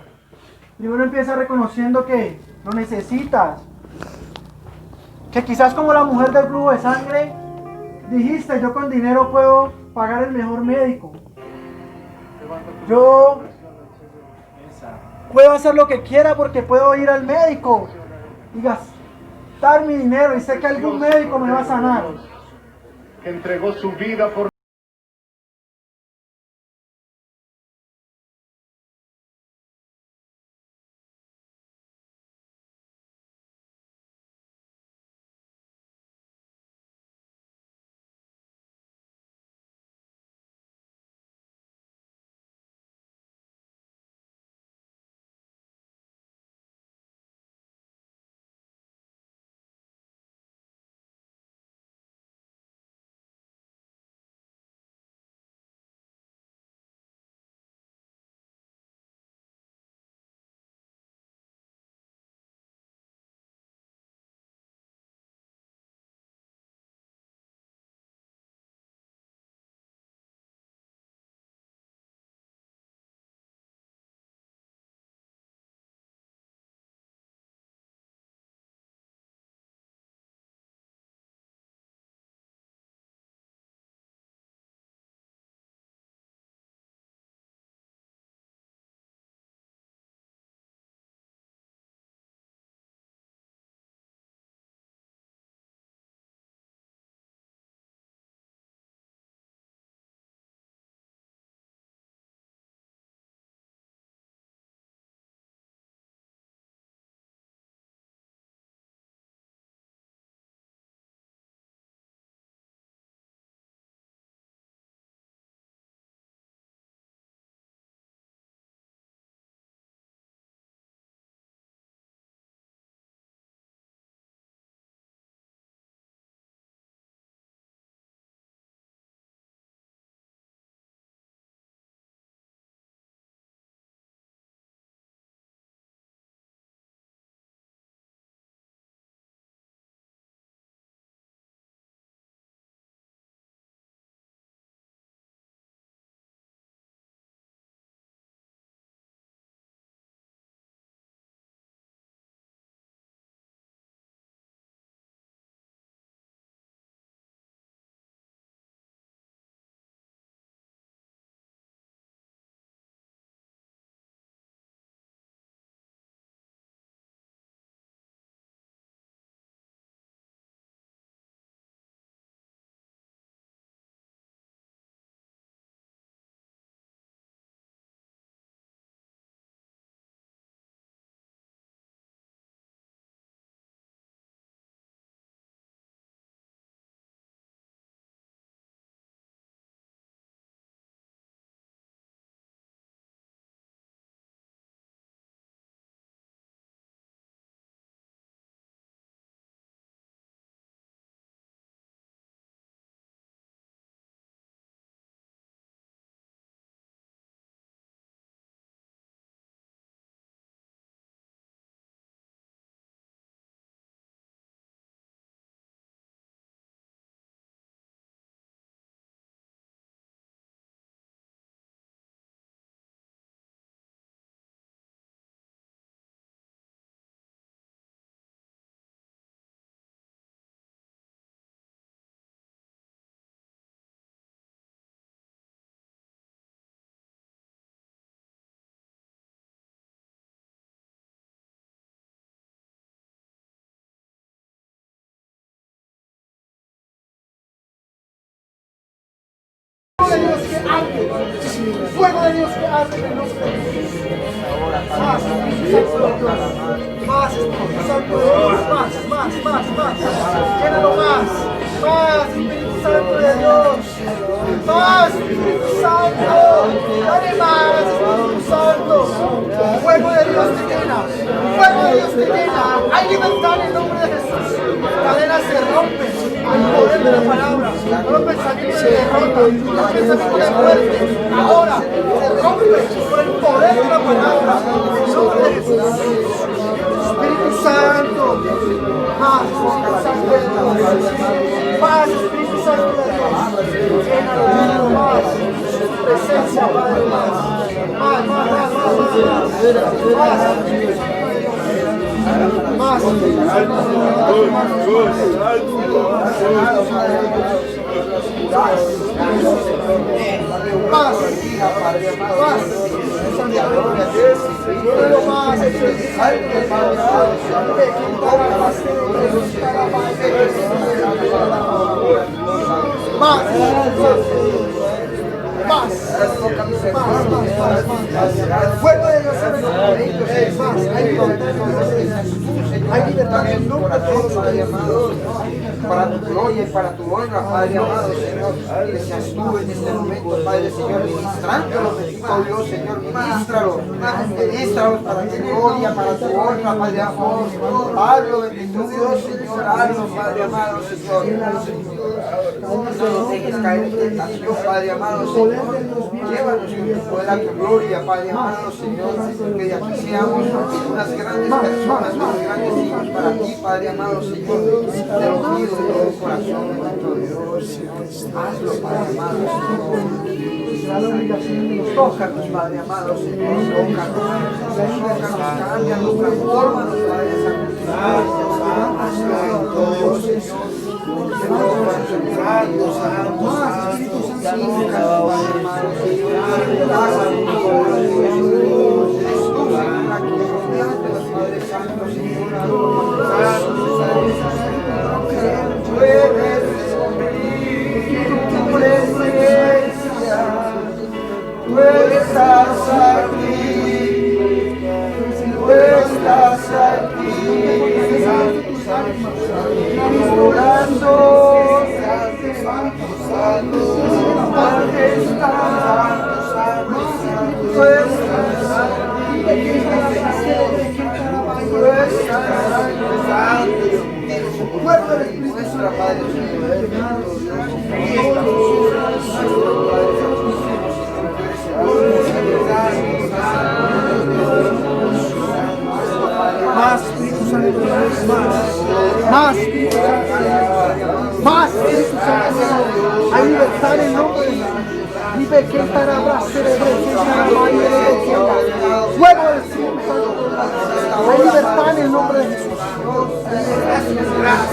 Primero empieza reconociendo que lo necesitas. Que quizás como la mujer del flujo de sangre, dijiste, yo con dinero puedo pagar el mejor médico. Yo puedo hacer lo que quiera porque puedo ir al médico y gastar mi dinero y sé que algún médico me va a sanar. que entregó su vida por Fuego de Dios que arde en el nombre de Jesús. Más, Espíritu Santo de Dios. Más. Llénalo más. Más, Espíritu Santo de Dios. Más, Espíritu Santo. Dale más, Espíritu Santo. Fuego de Dios te llena. Fuego de Dios te llena. Hay libertad en el nombre de Jesús. Cadenas se rompen. El poder de la palabra. No los pensamientos de derrota. Los pensamientos de muerte. Ahora se rompen por el poder de la palabra. En el nombre de Jesús. Espíritu Santo. Más, Espíritu Santo de Dios. Más, Espíritu Santo de Dios. Llénalo más. Presencia, Padre, más. Más. Más. Fuego de Dios en el nombre de Jesús. Hay libertad en el nombre de Jesús. Para tu gloria y para tu honra, Padre amado, Señor, que seas tú en este momento, Padre, Señor, ministrándolo, bendito Dios, Señor, ministralo para tu gloria, para tu honra, Padre amado, hazlo, bendito Dios, Señor, hazlo, Padre amado, Señor, no nos dejes caer en tentación, Padre amado, Señor, llévanos con tu poder a tu gloria, Padre amado, Señor, que de aquí seamos unas grandes personas, unos grandes hijos para ti, Padre amado, Señor, te lo pido de todo corazón, bendito Dios, hazlo, Padre amado, Señor. Tócanos, Padre amado, Señor, tócanos, cámbianos, transfórmanos, Padre Santo. Hazlo, Señor. Tú estás aquí, mi corazón, nuestra Padre, Más Espíritu Santo, más Espíritu Santo, más Espíritu Santo. Hay libertad en el nombre de Jesús. Vive que estará fuego del Espíritu Santo. Hay libertad en el nombre de Jesús. Gracias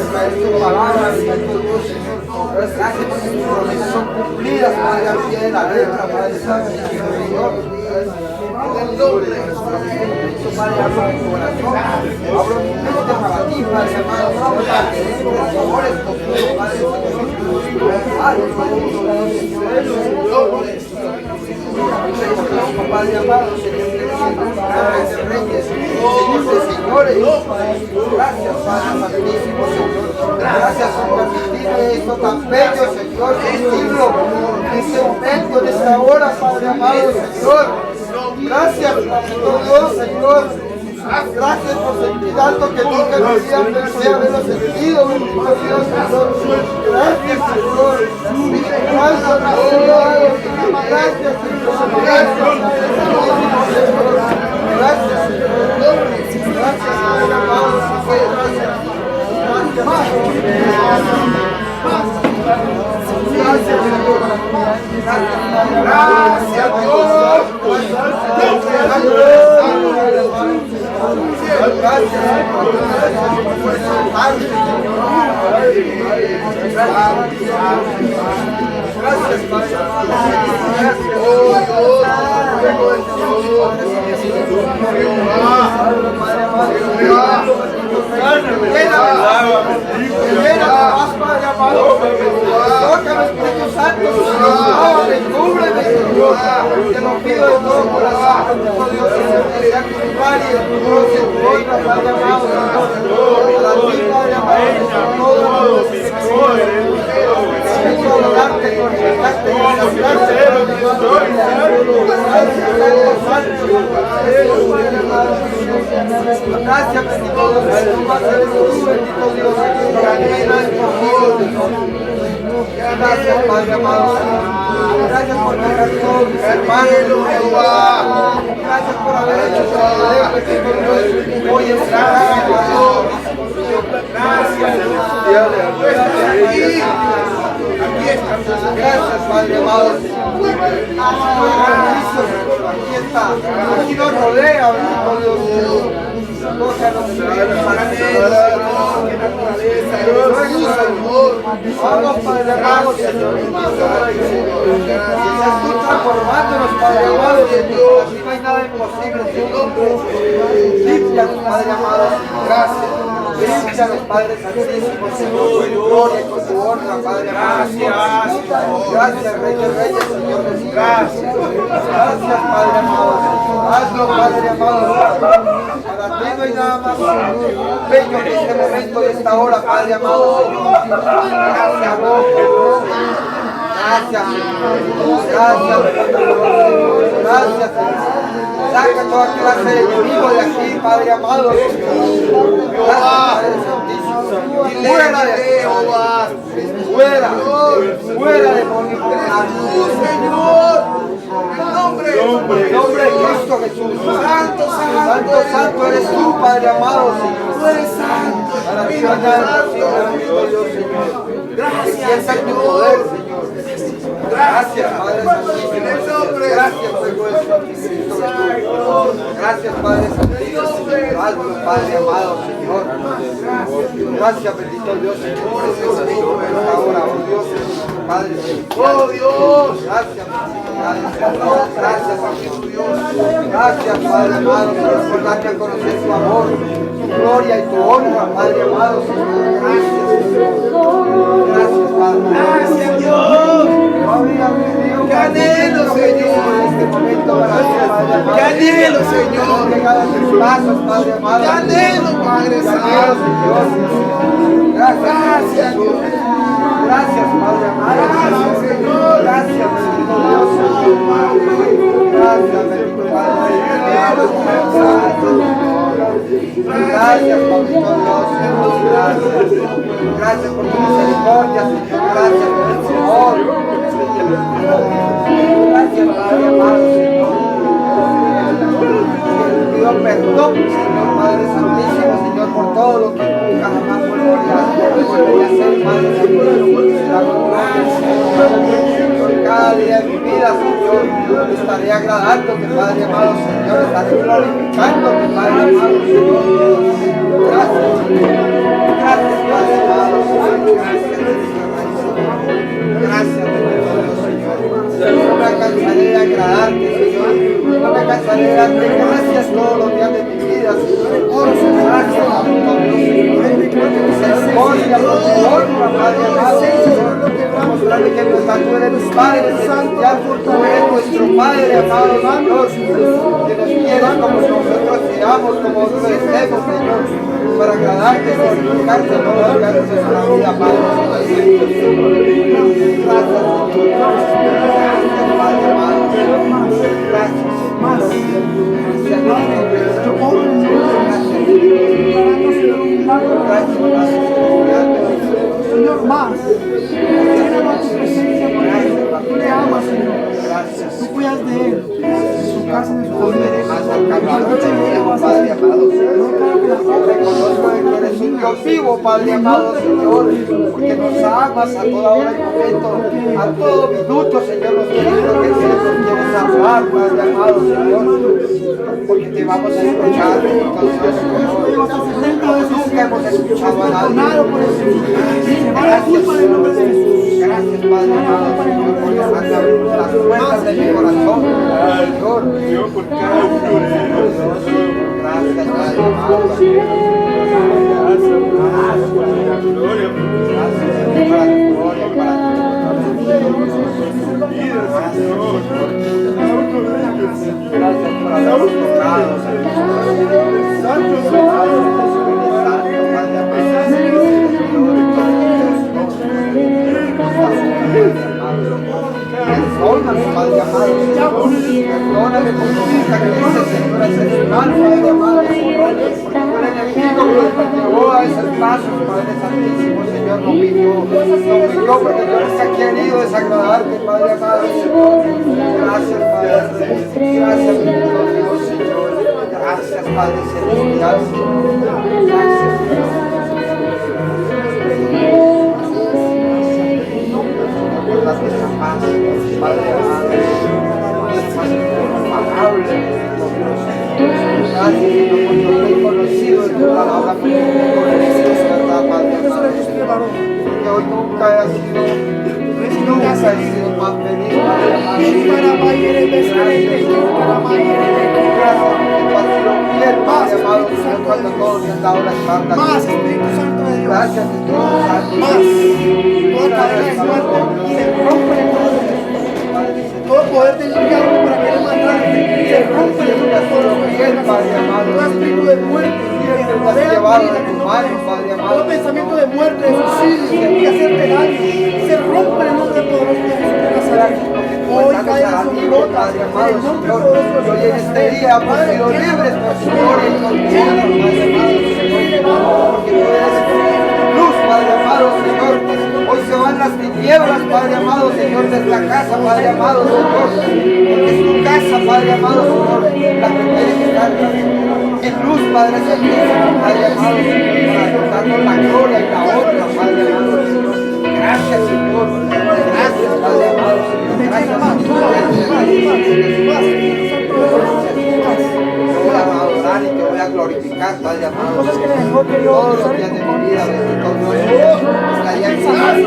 por tu palabra, Señor. Gracias por tus promesas son cumplidas, Padre, al pie de la letra, Padre Santo, Señor. En el nombre de Jesús, Padre, abro mi corazón, abro mi mente para ti, Padre amado, para que te favores contigo, Padre Señor. Padre amado, Señor, Reyes de Reyes, Señor de Señores. Gracias, Padre Santísimo, Señor. Gracias por permitirme esto tan bello, Señor, sentirlo en este momento, en esta hora, Padre amado, Señor. Gracias, bendito Dios, Señor. Gracias por sentir algo que nunca me había pensado haberlo sentido, bendito Dios, Señor. Gracias, Señor. Gracias, Señor. Gracias, Señor. Gracias, Señor. Gracias, Padre amado, Señor. Gracias, Señor. Gracias, Dios. Tócame, Espíritu Santo, cúbreme. Te lo pido de todo corazón, bendito Dios, que sea tu lugar y tu gloria, tu honra, Padre amado, Señor. Para ti, Padre amado, todo lo que vengo a adorarte, glorificarte, exaltarte, gracias, bendito Dios, bendito Dios, gracias, Padre amado, gracias por dejar todos mis hermanos, gracias por haber hecho tu poder, bendito Dios, hoy es gracias, gracias, Padre amado, aquí está, aquí nos rodea, bendito Dios. Vamos, Padre amado, Señor. Estás tú transformándonos, Padre amado, Señor. Así no hay nada imposible, Señor. Límpianos, Padre amado. Gracias. Límpianos, Padre Santísimo, Señor, con tu gloria y con tu honra, Padre amado. Gracias, Rey de Reyes, Señor de Reyes. Gracias, Padre amado. Hazlo, Padre amado. Para ti no hay nada más bello en este momento y esta hora, Padre amado, Señor. Gracias, Señor. Gracias, Señor. Gracias, Señor. Gracias, Señor. Saca toda clase de enemigo de aquí, Padre amado, Señor. Gracias, Padre Santísimo. Fuera de Jehová. Fuera, demonio. Señor. En nombre de Cristo Jesús. Santo eres tú, Padre amado, Señor. Tú eres santo. Para ti no hay nada imposible, Dios, Señor. Gracias, tu poder, Señor. Gracias, Padre Santísimo. Gracias, Hijo de Cristo Jesús. Gracias, Padre Santísimo. Hazlo, Padre amado, Señor. Gracias, bendito Dios, Señor. Ahora, oh Dios, Padre. Oh Dios. Gracias, gracias, Dios. Gracias, Padre amado, por darme a conocer tu amor, tu gloria y tu honra, Padre amado, Señor. Gracias, gracias, Padre. Gracias, Dios. ¡Qué anhelo, Señor! En este momento, ¡qué anhelo, Señor! Llegada a tus pasos, Padre amado. ¡Qué anhelo, Padre Santo! Gracias, Dios. Gracias, Padre amado. Gracias, Señor. Gracias, bendito Dios. Gracias, bendito Padre. Gracias, bendito Dios. Gracias. Gracias por tu misericordia, Señor. Gracias por tu amor. Gracias, Padre amado, Señor. Pido perdón, Señor Padre Santísimo, Señor, por todo lo que nunca jamás volvería a hacer, Padre Santísimo. Por cada día de mi vida, Señor, estaré agradándote, Padre amado, Señor, estaré glorificándote, Padre amado, Señor. Gracias, gracias, Padre amado, Señor. Gracias, Señor. No me cansaré de agradarte, Señor. No me cansaré de darte gracias todos los días de mi vida, Señor. Gracias, misericordia, por tu honra, Padre amado, Señor. Mostrarme que tú eres mi Padre celestial, tú eres nuestro Padre amado, Señor. Que nos quieras como nosotros seamos, como nosotros estemos, Señor. Para agradarte, glorificarte todos los días de nuestra vida, Padre. Gracias, Padre amado. Gracias. Señor, más. Tú le amas, Señor. Tú cuidas de él, de su casa y de su familia. Padre amado, reconozco que eres un Dios vivo, Padre amado, Señor, porque nos amas a toda hora y momento, a todo minuto, Señor, nos quieres proteger, nos quieres hablar, Padre amado, Señor, porque te vamos a escuchar, entonces, nunca hemos escuchado a nadie. Gracias, gracias, Padre amado, Señor, por dejarme abrir las puertas de mi corazón, Señor. Gracias, Padre amado. Gracias para tu gloria, para tu Perdóname, Padre amado, perdóname por tu hija que dice, Señor, hacer el mal, Padre amado, por el enemigo que me llevó a esos pasos, Padre Santísimo, Señor, no pidió porque yo les ha querido desagradarte, Padre amado, Señor. Gracias, Padre, gracias, mi Dios, Señor, gracias, Padre Celestial, gracias, guardas esa paz, Padre amado, más incomparable. Gracias, Señor, porque yo he conocido de tu palabra, porque yo he conocido de verdad, Padre amado. Que hoy nunca he sido más feliz, Padre amado. Padre amado, Señor, cuando todos me han dado la espalda. Más, Espíritu Santo de Dios. Gracias, Espíritu Santo. Más. Toda cadena de muerte se rompe en el nombre de Jesús. Todo poder del diablo para querer matarte se rompe en el nombre de Jesús. Todo espíritu de muerte que rodea tu vida en el nombre de Jesús. Todo pensamiento de muerte, de suicidio y hacerte daño se rompe en el nombre poderoso de Jesús de Nazaret. Hoy cadenas son rotas en el nombre poderoso de Jesús. Hoy en este día hemos sido libres por su gloria y contigo, Padre amado, Señor, porque tú eres luz, Padre amado, Señor. Hoy se van las tinieblas, Padre amado, Señor, de esta casa, Padre amado, Señor, porque es tu casa, Padre amado, Señor, la que tiene que estar en luz, Padre Santísimo, Padre amado, Señor, para darnos la gloria y la honra, Padre amado, Señor. Gracias, Señor, gracias, Padre amado, Señor, gracias, voy a adorar y te voy a glorificar, Padre amado. Todos los días de mi vida, bendito Dios. Estaría solamente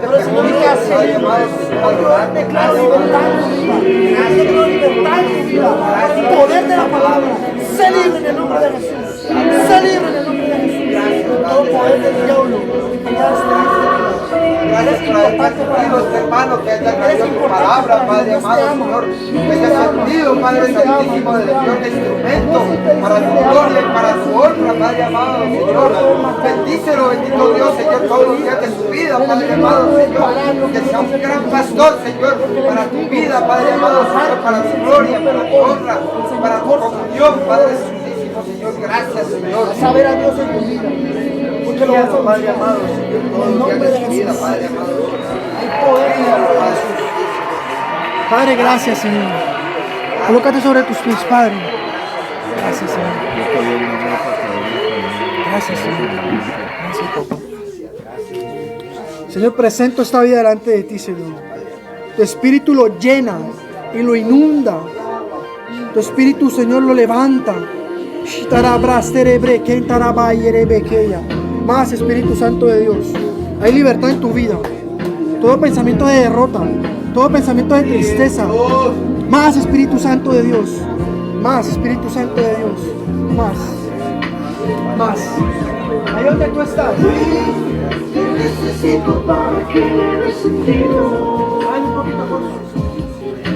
permítame, Padre amado, adorarte, Declaro libertad en tu vida. Declaro libertad en tu vida. El poder de la palabra. Sé libre en el nombre de Jesús. Sé libre en el nombre de Jesús. Todo poder del diablo. gracias por haber permitido este hermano que haya traído tu palabra, Padre amado, Señor. Que haya servido, Padre Santísimo, de Dios, de instrumento para tu gloria y para tu honra, Padre amado, Señor. Bendícelo, bendito Dios, Señor, todos los días de su vida, Padre amado, Señor. Que sea un gran pastor, Señor, para tu vida, Padre amado, Señor, para tu gloria, para tu honra, para tu comunión, Padre Santísimo, Señor. Gracias, Señor. Saber a Dios en tu vida. Porque lo vas a Padre amado, Señor, todos los días de su vida, Padre amado. Padre, gracias, Señor. Colócate sobre tus pies, Padre. Gracias, Señor. Gracias, Señor. Gracias, papá. Señor, presento esta vida delante de ti, Señor. Tu espíritu lo llena y lo inunda. Tu espíritu, Señor, lo levanta. Más, Espíritu Santo de Dios. Hay libertad en tu vida. Todo pensamiento de derrota, todo pensamiento de tristeza. Más, Espíritu Santo de Dios. Más, Espíritu Santo de Dios. Más. Más. Ahí donde tú estás.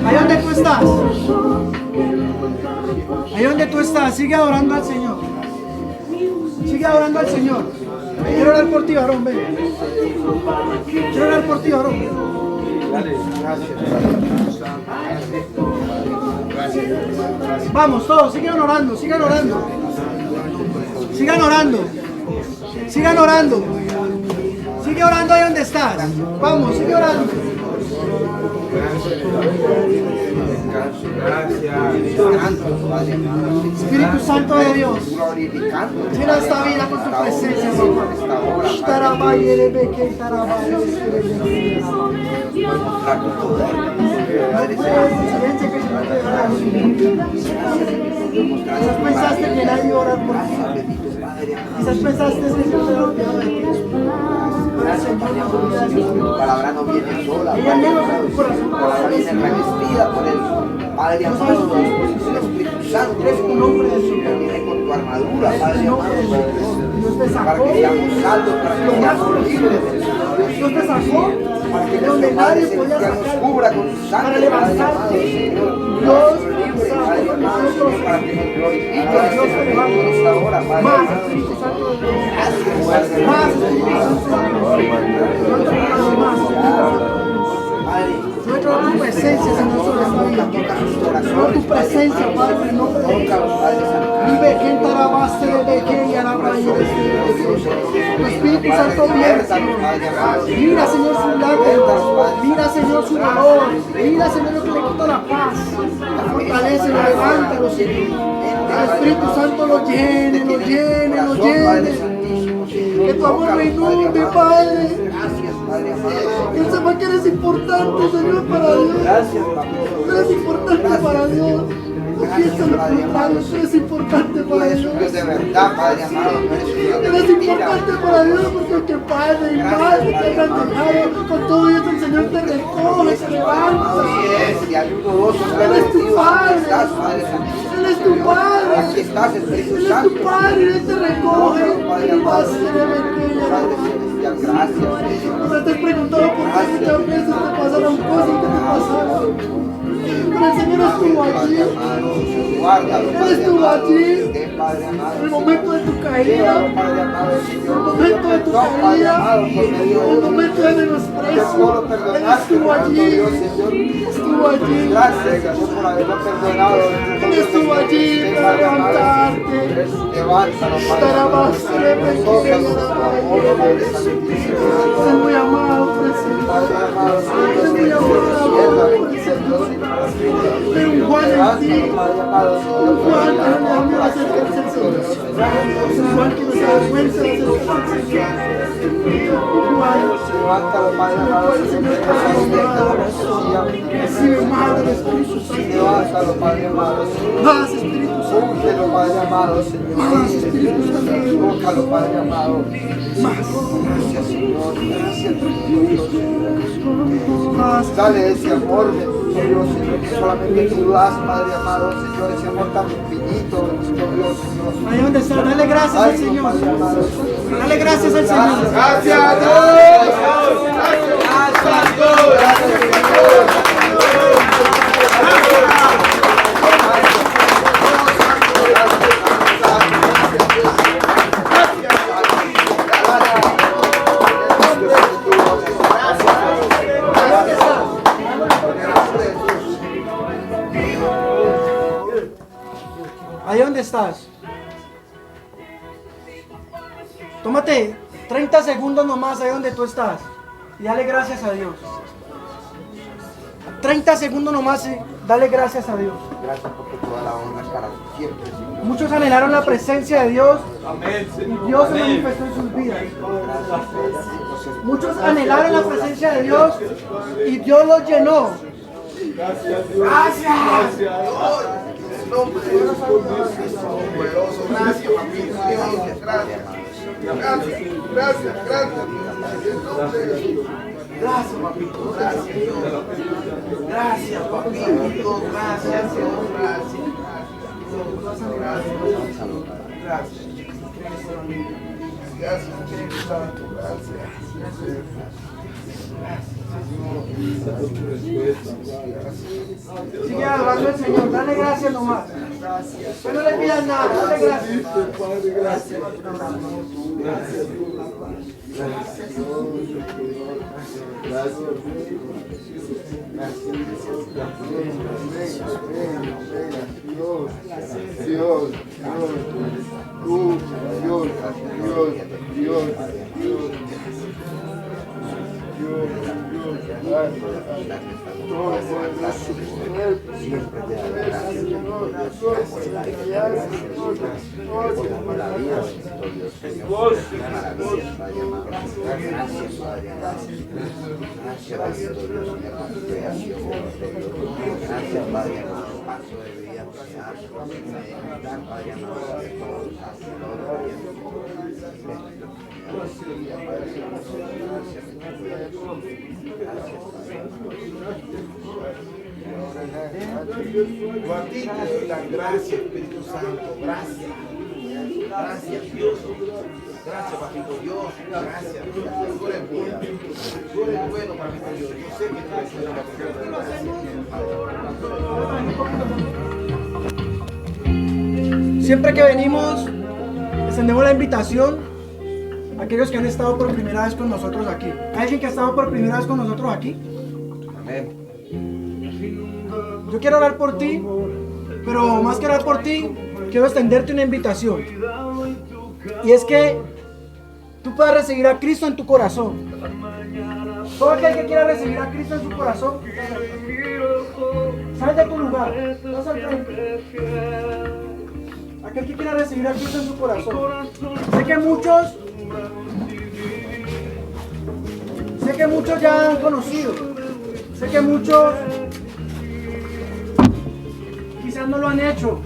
Ahí donde tú estás. Ahí donde tú estás. Sigue adorando al Señor. Sigue adorando al Señor. Quiero orar por ti, varón, ven. Quiero orar por ti, varón. Vamos, todos, sigan orando, sigan orando. Sigan orando. Sigan orando. Sigue orando ahí donde estás. Vamos, sigue orando. Espíritu Santo de Dios, llena esta vida con tu presencia, quizás pensaste que nadie iba a orar por ti. Quizás pensaste que Dios se olvidado de ti. Tu palabra no viene sola, Ella menos en tu corazón. tu palabra viene revestida por el Padre amado, por el Espíritu Santo. Eres un hombre de su Que viene con tu armadura, Padre Dios amado, te para sacó. que seamos salvos, para que seamos libres. Dios te sacó para que donde nuestro Padre nadie podía Celestial nos sacar, cubra con su para sangre, Padre amado, levantarte. Señor. Dios, Libre, Padre amado, nosotros, Señor, para que nos glorifique en Dios este te momento, en esta hora, Padre más amado. Espíritu Santo de Dios, Gracias, Padre más amado. Espíritu Santo de Dios. Yo te pido más, Padre, yo entro en tu presencia, Señor, sobre esta vida. toca sus Por corazones, tu presencia, Padre, en nombre de Jesús. toca los Padres Santos. Vive quien te alabaste de que y alabaste de tu Espíritu Santo viene, Señor. Mira, Señor, su lágrima. Mira, Señor, su dolor. Mira, Señor, lo que le quita la paz. La fortalece, lo levanta, lo Señor. El Espíritu Santo lo llene, lo llene, lo llene. Que tu amor me inunde, Padre. Gracias, Padre amado. Que sepa que eres importante, Señor, para Dios. Gracias, papá. Eres importante para Dios. No pienses lo contrario, tú eres importante Tú para eres Dios. un Dios de verdad, Padre amado. No eres un Dios de Eres mentira. importante para Dios porque aunque padre y madre te hayan dejado, con todo eso el Señor te recoge, te levanta. Así es, y ayudosos Eres tu Padre. Aquí estás, Padre Santísimo. Él es tu Padre. Aquí estás, Espíritu Él es Santo. tu Padre y Él te recoge. Y vas a ser Padre Celestial, gracias. No te has preguntado por qué muchas veces te pasaron cosas que te pasaron. Pero el Señor estuvo allí. Guárdalo, Él Padre estuvo amado. allí. Padre amado. En el momento de tu caída. Llévalo, Padre amado, Señor. En el momento de tu Perdón, Padre caída. amado, por medio En de el ti. momento de Te menosprecio. puedo Él perdonar, estuvo allí. Dios, Señor. Estuvo allí. Gracias, Señor, por haberlo perdonado. Él estuvo allí para levantarte. Levántalo, Padre Para amado. abastecerme, Tócalo con tu amor, Padre Santísimo. Eres muy amado por el Señor. Padre amado, Eres muy Señor, amado por el Señor. Pero un Juan en ti. Padre amado, Un Juan que no le da miedo acercarse al Señor. Un Juan que no se avergüenza de acercarse al Señor. Un Juan. levántalo, Padre amado, Señor, Recibe más del Espíritu Santo. levántalo, Padre amado, Más Espíritu Santo. úngelo, Padre amado, Señor, Más Espíritu Santo. tócalo, Padre amado, Más. gracias, Señor, gracias, Dios, Más. dale ese amor, bendito Dios, Señor, que solamente tú das, Padre amado, Señor, ese amor tan infinito, bendito Dios, Señor. Ahí donde está, dale gracias al Hazlo, Señor. Padre amado. Dale gracias al Señor. Gracias a Dios. Ahí donde estás. Tómate 30 segundos nomás ahí donde tú estás. Y dale gracias a Dios. 30 segundos nomás y dale gracias a Dios. Gracias porque toda la honra es para ti siempre, Señor. Muchos anhelaron la presencia de Dios. Y Dios se manifestó en sus vidas. Muchos anhelaron la presencia de Dios y Dios los llenó. Gracias, papito. Gracias, Dios. Gracias, papito. Gracias, Dios. Gracias. Gracias, Espíritu Santo. Sigue alabando al Señor. Dale gracias nomás. No le pidas nada. Dale gracias. Yo a ti te doy la gracia, Espíritu Santo. Gracias. Gracias, Dios. Gracias, papito Dios. Gracias. Tú eres bueno. Tú eres bueno, papito Dios. Yo sé que tú eres bueno, papito Dios. Siempre que venimos, extendemos la invitación a aquellos que han estado por primera vez con nosotros aquí. ¿Hay alguien que ha estado por primera vez con nosotros aquí? Amén. Yo quiero orar por ti, pero más que orar por ti, quiero extenderte una invitación. Y es que tú puedas recibir a Cristo en tu corazón. Todo aquel que quiera recibir a Cristo en su corazón, sal de tu lugar, pasa al frente. Aquel que quiera recibir a Cristo en su corazón. Sé que muchos ya han conocido. Sé que muchos quizás no lo han hecho.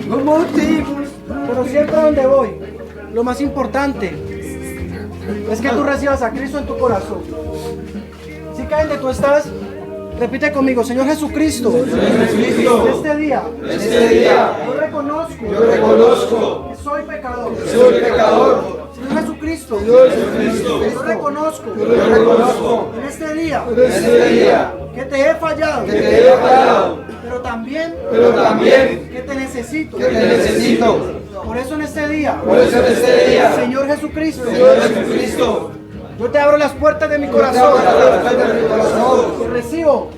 Los motivos. Pero siempre donde voy, lo más importante es que tú recibas a Cristo en tu corazón. Si cae donde tú estás, repite conmigo: Señor Jesucristo, este día, yo reconozco que soy pecador. Señor Jesucristo, yo reconozco en este día que te he fallado, pero también que te necesito. Por eso en este día, Señor Jesucristo, yo te abro las puertas de mi corazón. Te recibo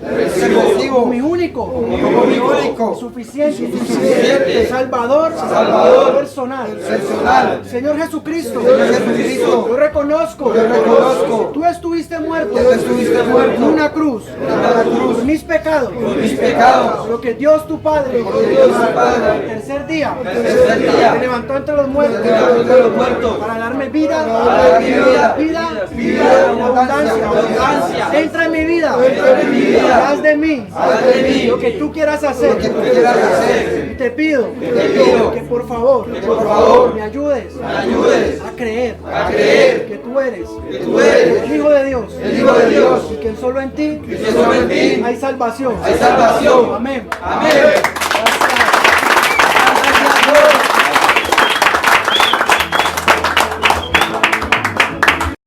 como mi único, suficiente Salvador personal. Señor Jesucristo, yo reconozco que tú estuviste muerto en una cruz por mis pecados, pero que Dios tu Padre el tercer día te levantó entre los muertos para darme vida en abundancia. Entra en mi vida, haz de mí lo que tú quieras hacer. Y te pido que por favor me ayudes a creer que tú eres el Hijo de Dios y que solo en ti hay salvación. Amén.